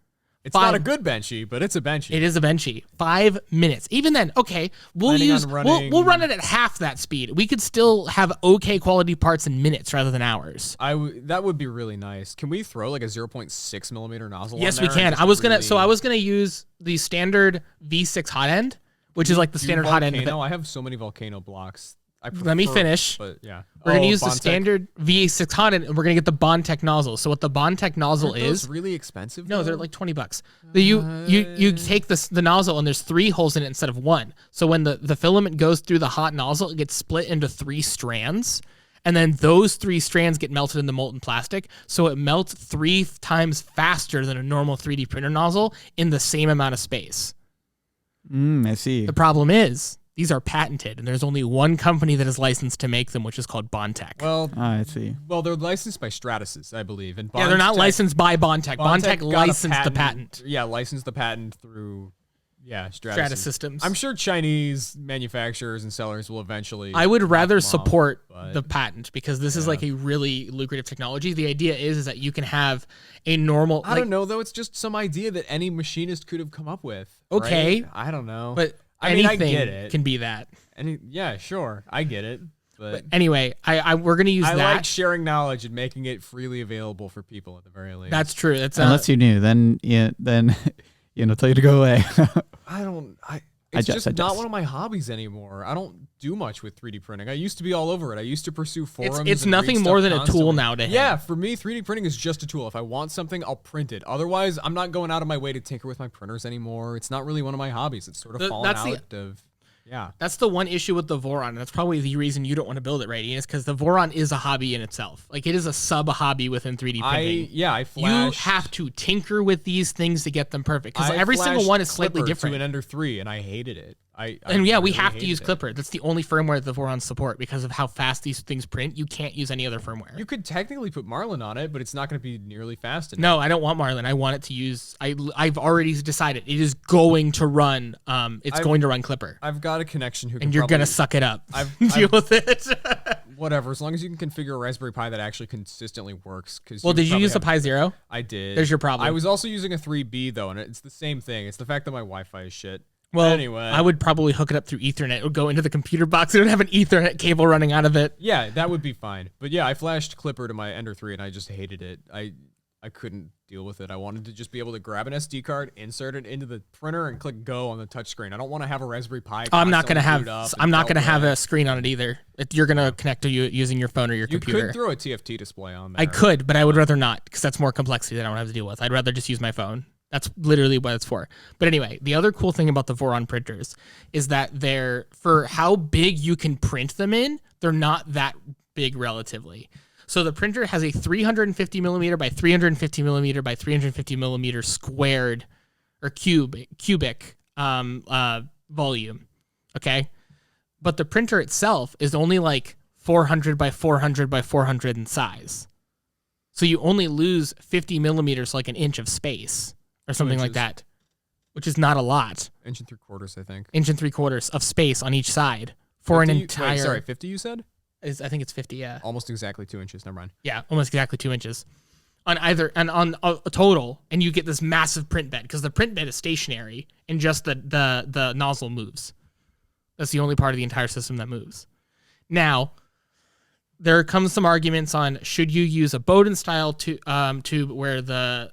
It's not a good Benchy, but it's a Benchy. It is a Vinci. 5 minutes. Even then, okay, Planning on running- we'll run it at half that speed. We could still have okay quality parts in minutes rather than hours. That would be really nice. Can we throw like a 0.6 millimeter nozzle? Yes, on we there can. and just I was really gonna use the standard V6 hot end, which is like the do standard hot end. Volcano? I have so many volcano blocks. Let me finish. But yeah, We're gonna use the Bondtech. standard V6 hot end, and we're gonna get the Bondtech nozzle. So what the Bondtech nozzle Aren't those is? really expensive. No, though? they're like $20. You take the nozzle and there's 3 holes in it instead of 1. So when the filament goes through the hot nozzle, it gets split into 3 strands. And then those 3 strands get melted in the molten plastic. So it melts 3 times faster than a normal 3D printer nozzle in the same amount of space. I see. The problem is these are patented and there's only one company that is licensed to make them, which is called Bondtech. Well, I see. they're licensed by Stratasys, I believe. And Yeah, they're not Bondtech- licensed by Bondtech. Bondtech got a licensed the patent. Yeah, licensed the patent through Stratasys. Strata Systems. I'm sure Chinese manufacturers and sellers will eventually. I would rather knock them off, support but- the patent because this is like a really lucrative technology. The idea is that you can have a normal. I don't know though. It's just some idea that any machinist could have come up with. Okay. right? I don't know. But I mean, I anything get it. can be that. Yeah, sure, I get it. But Anyway, we're gonna use I that. like sharing knowledge and making it freely available for people at the very least. That's true. That's Unless you knew, then tell you to go away. It's jest, just I not jest. one of my hobbies anymore. I don't do much with 3D printing. I used to be all over it. I used to pursue forums. it's and nothing read more stuff than a tool constantly. now to him. Yeah, for me, 3D printing is just a tool. If I want something, I'll print it. Otherwise, I'm not going out of my way to tinker with my printers anymore. It's not really one of my hobbies. It's sort of fallen that's out of. Yeah. That's the one issue with the Voron, and that's probably the reason you don't want to build it, right, Ian? Is because the Voron is a hobby in itself. Like, it is a sub-hobby within 3D printing. I flashed. You have to tinker with these things to get them perfect, because I every single flashed one is slightly Clipper different. to an Ender 3, and I hated it. I And yeah, we really have to hated use it. Clipper. That's the only firmware that the Vorons support because of how fast these things print. You can't use any other firmware. You could technically put Marlin on it, but it's not going to be nearly fast enough. No, I don't want Marlin. I want it to use. I've already decided it is going to run. It's going to run Clipper, I've got a connection who can and you're probably, gonna suck it up. I've- Deal with it. whatever, as long as you can configure a Raspberry Pi that actually consistently works. Well, did you use the Pi Zero? I did. There's your problem. I was also using a 3B though, and it's the same thing. It's the fact that my Wi-Fi is shit. Well, anyway, I would probably hook it up through Ethernet. It would go into the computer box. It would have an Ethernet cable running out of it. Yeah, that would be fine. But yeah, I flashed Clipper to my Ender 3, and I just hated it. I couldn't deal with it. I wanted to just be able to grab an SD card, insert it into the printer, and click go on the touchscreen. I don't want to have a Raspberry Pi. I'm not gonna constantly have. boot up I'm and not gonna have belt a screen on it either. You're gonna connect to you using your phone or your You computer. could throw a TFT display on there. I could, but I would rather not because that's more complexity that I don't have to deal with. I'd rather just use my phone. That's literally what it's for. But anyway, the other cool thing about the Voron printers is that they're, for how big you can print them in, they're not that big relatively. So the printer has a 350 millimeter by 350 millimeter by 350 millimeter squared or cubic volume. Okay. But the printer itself is only like 400 by 400 by 400 in size. So you only lose 50 millimeters, like an inch of space or something like inches. that, which is not a lot. 1 3/4, I think. 1 3/4 of space on each side for an 50 entire. Wait, sorry, 50 you said? I think it's 50. Yeah. Almost exactly 2 inches. Never mind. Yeah, almost exactly 2 inches on either and on a total, and you get this massive print bed because the print bed is stationary and just the nozzle moves. That's the only part of the entire system that moves. Now, there comes some arguments on should you use a Bowden style tube where the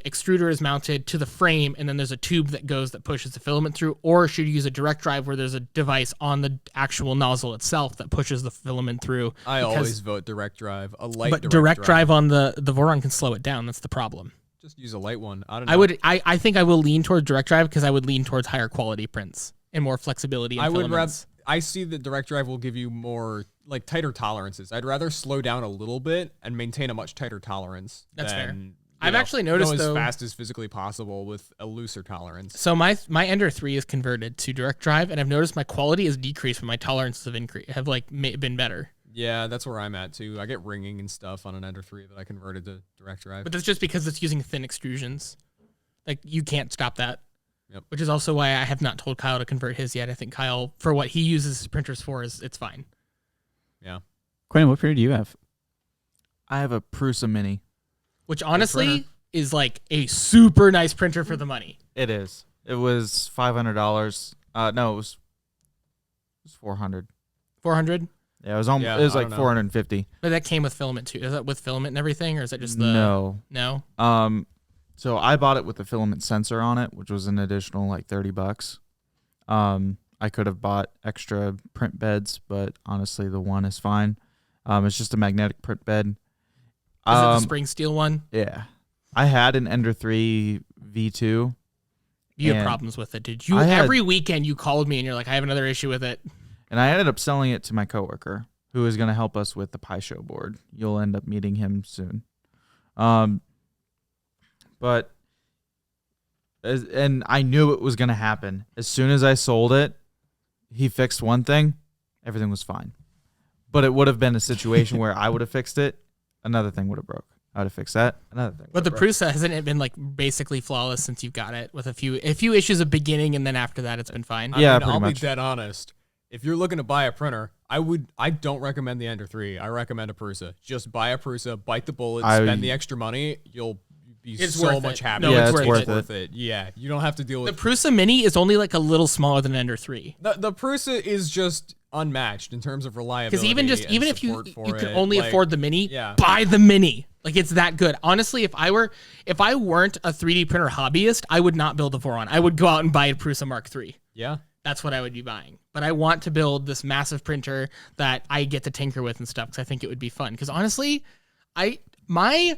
extruder is mounted to the frame and then there's a tube that pushes the filament through, or should you use a direct drive where there's a device on the actual nozzle itself that pushes the filament through? I always vote direct drive. A light but direct drive on the Voron can slow it down. That's the problem. Just use a light one. I don't know. I think I will lean towards direct drive because I would lean towards higher quality prints and more flexibility in filaments. I see that direct drive will give you more like tighter tolerances. I'd rather slow down a little bit and maintain a much tighter tolerance. That's fair. than, I've actually noticed as though, fast as physically possible with a looser tolerance. So my Ender 3 is converted to direct drive, and I've noticed my quality has decreased, but my tolerances have been better. Yeah, that's where I'm at too. I get ringing and stuff on an Ender 3 that I converted to direct drive. But that's just because it's using thin extrusions. Like you can't stop that. Yep. Which is also why I have not told Kyle to convert his yet. I think Kyle, for what he uses his printers for, it's fine. Yeah. Quentin, what printer do you have? I have a Prusa Mini. Which honestly is like a super nice printer for the money. It is. It was $500. No, it was $400. 400. Yeah, it was almost. Yeah, it was I like don't know. 450. But that came with filament too. Is that with filament and everything, or is that just the No. No. So I bought it with the filament sensor on it, which was an additional like $30. I could have bought extra print beds, but honestly, the one is fine. It's just a magnetic print bed. Is it the spring steel one? Yeah, I had an Ender 3 V2. You had And problems with it, did you? I had- Every weekend you called me and you're like, I have another issue with it. And I ended up selling it to my coworker, who is going to help us with the Pi Show board. You'll end up meeting him soon. And I knew it was going to happen. As soon as I sold it, he fixed one thing, everything was fine. But it would have been a situation where I would have fixed it, another thing would have broke. I would have fixed that, another thing. But the Prusa, hasn't it been like basically flawless since you've got it with a few issues at beginning, and then after that it's been fine? Yeah, I mean, pretty I'll much. be dead honest. If you're looking to buy a printer, I don't recommend the Ender 3. I recommend a Prusa. Just buy a Prusa, bite the bullet, spend the extra money. You'll be It's so worth much it. happier. No, Yeah, it's it's worth worth it. it. Yeah, you don't have to deal The with Prusa Mini is only like a little smaller than Ender 3. the Prusa is just unmatched in terms of reliability. Because even if you can only afford the Mini, yeah. buy the Mini. Like it's that good. Honestly, if I weren't a 3D printer hobbyist, I would not build a Voron. I would go out and buy a Prusa Mark III. Yeah. That's what I would be buying. But I want to build this massive printer that I get to tinker with and stuff because I think it would be fun. Because honestly, my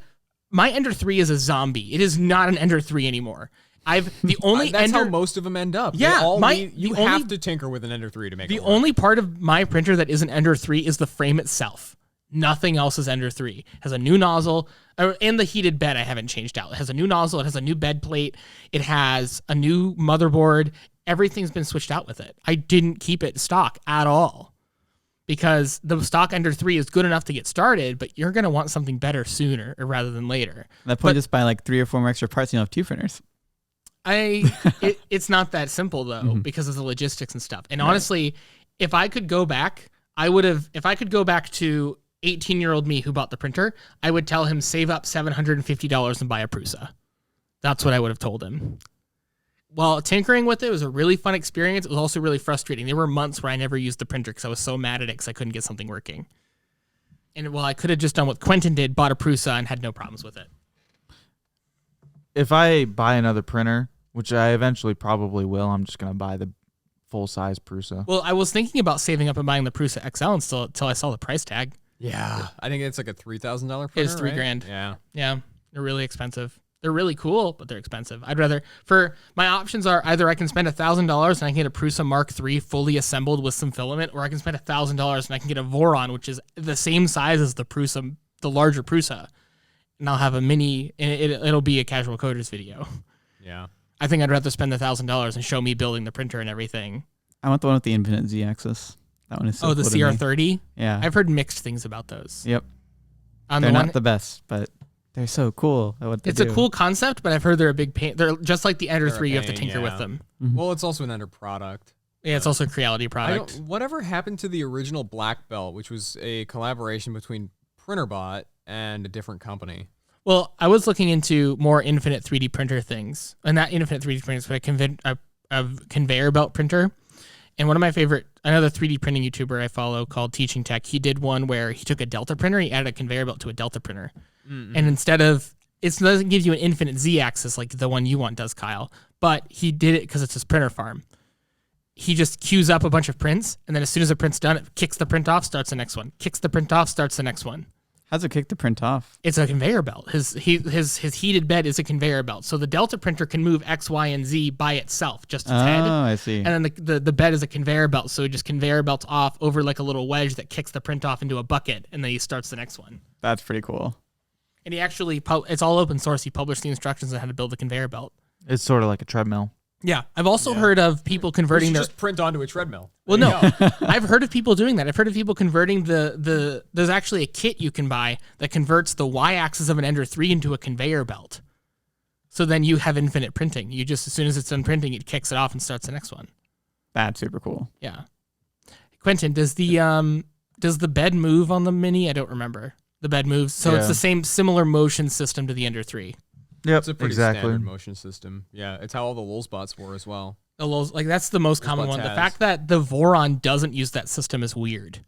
Ender 3 is a zombie. It is not an Ender 3 anymore. That's how most of them end up. Yeah, you have to tinker with an Ender 3 to make it The work. only part of my printer that isn't Ender 3 is the frame itself. Nothing else is Ender 3. It has a new nozzle, and the heated bed I haven't changed out. It has a new nozzle. It has a new bed plate. It has a new motherboard. Everything's been switched out with it. I didn't keep it stock at all because the stock Ender 3 is good enough to get started, but you're going to want something better sooner rather than later. At that point, just buy like 3 or 4 more extra parts and you'll have 2 printers. It's not that simple though because of the logistics and stuff. And honestly, if I could go back, if I could go back to 18-year-old me who bought the printer, I would tell him save up $750 and buy a Prusa. That's what I would have told him. While tinkering with it was a really fun experience, it was also really frustrating. There were months where I never used the printer because I was so mad at it because I couldn't get something working. And while I could have just done what Quentin did, bought a Prusa and had no problems with it. If I buy another printer, which I eventually probably will, I'm just going to buy the full-size Prusa. Well, I was thinking about saving up and buying the Prusa XL until I saw the price tag. Yeah. I think it's like a $3,000 printer. It is $3,000. Right? Yeah. Yeah, they're really expensive. They're really cool, but they're expensive. My options are either I can spend $1,000 and I can get a Prusa Mark III fully assembled with some filament, or I can spend $1,000 and I can get a Voron, which is the same size as the Prusa, the larger Prusa, and I'll have a mini. And it'll be a casual coders video. Yeah. I think I'd rather spend $1,000 and show me building the printer and everything. I want the one with the infinite Z-axis. That one is so the cool to me. CR30. Yeah. I've heard mixed things about those. Yep. On They're the one, not the best, but they're so cool at what they it's do. a cool concept, but I've heard they're a big pain. They're just like the Ender They're a 3. You have to pain, tinker with yeah. them. Well, it's also an Ender product. Yeah, it's also a Creality product. Whatever happened to the original Black Belt, which was a collaboration between PrinterBot and a different company? Well, I was looking into more infinite 3D printer things, and not infinite 3D printers, but a conveyor belt printer. And one of my favorite, another 3D printing YouTuber I follow called Teaching Tech, he did one where he took a Delta printer, he added a conveyor belt to a Delta printer. Mm-hmm. And instead of, it doesn't give you an infinite Z-axis like the one you want does, Kyle, but he did it because it's his printer farm. He just queues up a bunch of prints, and then as soon as a print's done, it kicks the print off, starts the next one. Kicks the print off, starts the next one. How's it kick the print off? It's a conveyor belt. His heated bed is a conveyor belt. So the Delta printer can move X, Y, and Z by itself, just its head. Oh, I see. And then the bed is a conveyor belt. So it just conveyor belts off over like a little wedge that kicks the print off into a bucket, and then he starts the next one. That's pretty cool. And he actually, it's all open source. He published the instructions on how to build the conveyor belt. It's sort of like a treadmill. Yeah. I've also heard of people converting their... just print onto a treadmill. Well, no. I've heard of people doing that. I've heard of people converting there's actually a kit you can buy that converts the Y-axis of an Ender 3 into a conveyor belt. So then you have infinite printing. You just, as soon as it's done printing, it kicks it off and starts the next one. That's super cool. Yeah. Quentin, does the bed move on the Mini? I don't remember. The bed moves. So it's the similar motion system to the Ender 3. Yep, It's a pretty standard motion system. Yeah, it's how all the Lulzbots were as well. That's the most common one. The fact that the Voron doesn't use that system is weird.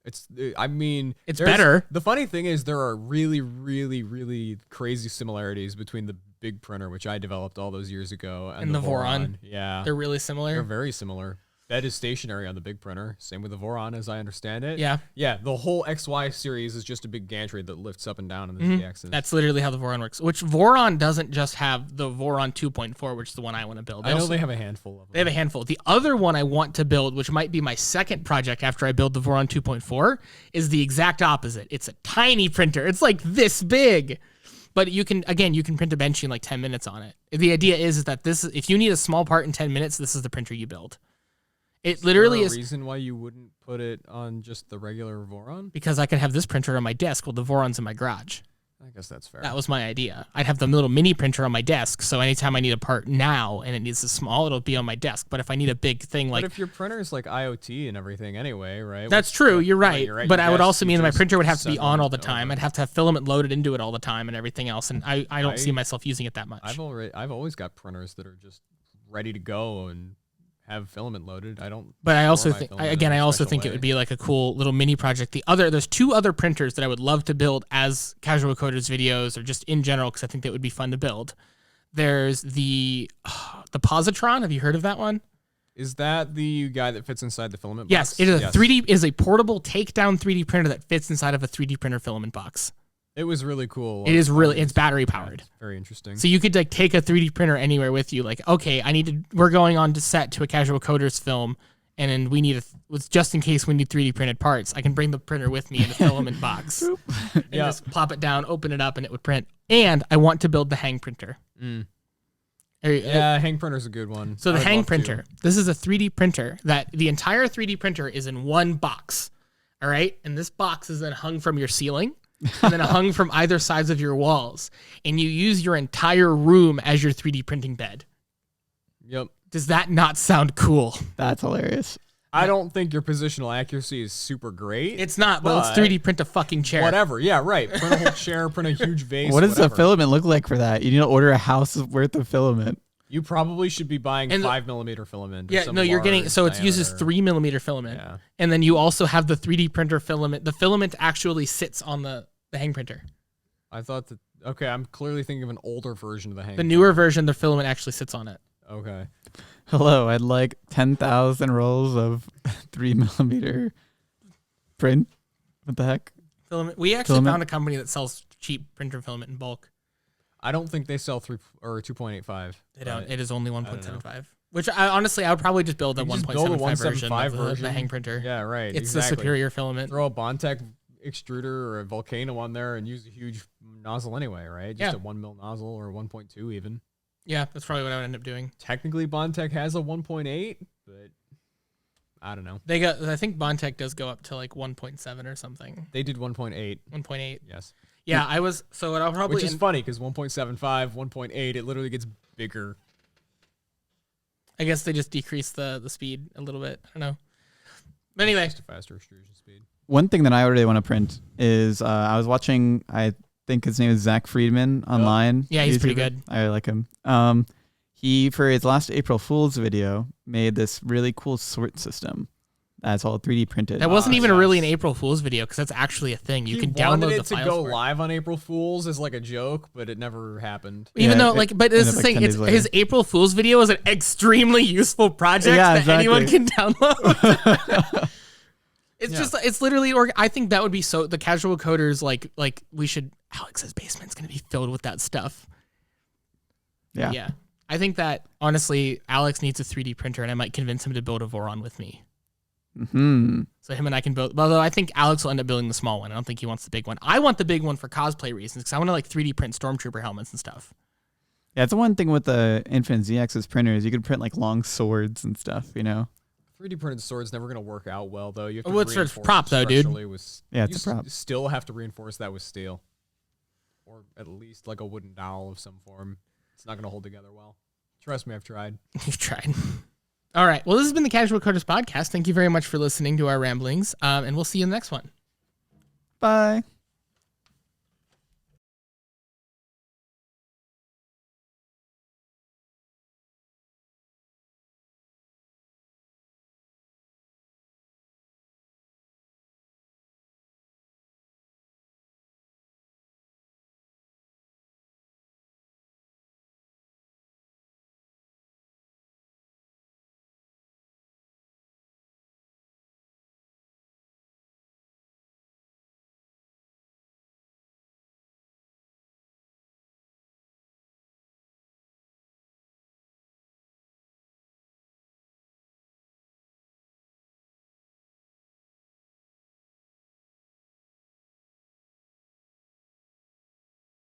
It's better. The funny thing is there are really, really, really crazy similarities between the big printer, which I developed all those years ago, and the Voron. Yeah. They're really similar. They're very similar. Bed is stationary on the big printer. Same with the Voron, as I understand it. Yeah. Yeah, the whole XY series is just a big gantry that lifts up and down on the Z-axis. That's literally how the Voron works. Which Voron doesn't just have the Voron 2.4, which is the one I want to build. I know they have a handful of them. They have a handful. The other one I want to build, which might be my second project after I build the Voron 2.4, is the exact opposite. It's a tiny printer. It's like this big. But you can print a Vinci in like 10 minutes on it. The idea is that if you need a small part in 10 minutes, this is the printer you build. It literally is. Reason why you wouldn't put it on just the regular Voron? Because I could have this printer on my desk while the Voron's in my garage. I guess that's fair. That was my idea. I'd have the little mini printer on my desk, so anytime I need a part now and it needs a small, it'll be on my desk. But if I need a big thing like... But if your printer is like IoT and everything anyway, right? That's true, you're right. But I would also mean that my printer would have to be on all the time. I'd have to have filament loaded into it all the time and everything else, and I don't see myself using it that much. I've always got printers that are just ready to go and have filament loaded. But I also think it would be like a cool little mini project. There's two other printers that I would love to build as Casual Coders videos or just in general because I think that would be fun to build. There's the Positron. Have you heard of that one? Is that the guy that fits inside the filament box? Yes, it is 3D. It is a portable takedown 3D printer that fits inside of a 3D printer filament box. It was really cool. It's battery powered. Yeah, very interesting. So you could like take a 3D printer anywhere with you. Like, okay, we're going on to set to a Casual Coders film, and then we need just in case we need 3D printed parts, I can bring the printer with me in a filament box and just plop it down, open it up, and it would print. And I want to build the hang printer. Hang printer's a good one. So the hang printer, this is a 3D printer that the entire 3D printer is in one box. All right, and this box is then hung from your ceiling. And then hung from either sides of your walls, and you use your entire room as your 3D printing bed. Yep. Does that not sound cool? That's hilarious. I don't think your positional accuracy is super great. It's not, but let's 3D print a fucking chair. Whatever. Yeah, right. Print a whole chair, print a huge vase. What does the filament look like for that? You need to order a house's worth of filament. You probably should be buying 5mm filament. Yeah, no, you're getting, so it uses 3mm filament. Yeah. And then you also have the 3D printer filament. The filament actually sits on the hang printer. I thought that, okay, I'm clearly thinking of an older version of the hang The newer version, the filament actually sits on it. Okay. Hello, I'd like 10,000 rolls of 3mm print. What the heck? Filament. We actually found a company that sells cheap printer filament in bulk. I don't think they sell 2.85. They don't. It is only 1.75. Which I would probably just build a 1.75 version of the hang printer. Yeah, right. It's the superior filament. Throw a Bondtech extruder or a Volcano on there and use a huge nozzle anyway, right? Just a 1 mil nozzle or 1.2 even. Yeah, that's probably what I would end up doing. Technically, Bondtech has a 1.8, but I don't know. I think Bondtech does go up to like 1.7 or something. They did 1.8. 1.8. Yes. Yeah, I'll probably... Which is funny, because 1.75, 1.8, it literally gets bigger. I guess they just decrease the speed a little bit. I don't know. But anyway, Just a faster extrusion speed. One thing that I really want to print is I was watching, I think his name is Zach Friedman online. Yeah, he's pretty YouTuber. good. I like him. He, for his last April Fool's video, made this really cool sort system that's all 3D printed. That wasn't even really an April Fool's video because that's actually a thing. You can download wanted the it to files go for it. live on April Fool's as like a joke, but it never happened. Even Yeah, though, like, but this is the thing. 10 It's days later. his April Fool's video is an extremely useful project Yeah, that exactly. anyone can download. It's just, it's literally, I think that would be so, the casual coders, like we should, Alex's basement's going to be filled with that stuff. Yeah. Yeah. I think that, honestly, Alex needs a 3D printer, and I might convince him to build a Voron with me. Hmm. So him and I can build, although I think Alex will end up building the small one. I don't think he wants the big one. I want the big one for cosplay reasons, because I want to, like, 3D print Stormtrooper helmets and stuff. Yeah, it's the one thing with the Infinite ZX's printers. You can print like long swords and stuff, you know? 3D printed sword's never gonna work out well though. You have to Well, it's a reinforce prop, it though, dude. structurally with- Yeah, it's you a prop. Still have to reinforce that with steel, or at least like a wooden dowel of some form. It's not gonna hold together well. Trust me, I've tried. You've tried. All right. Well, this has been the Casual Coders Podcast. Thank you very much for listening to our ramblings, and we'll see you in the next one. Bye.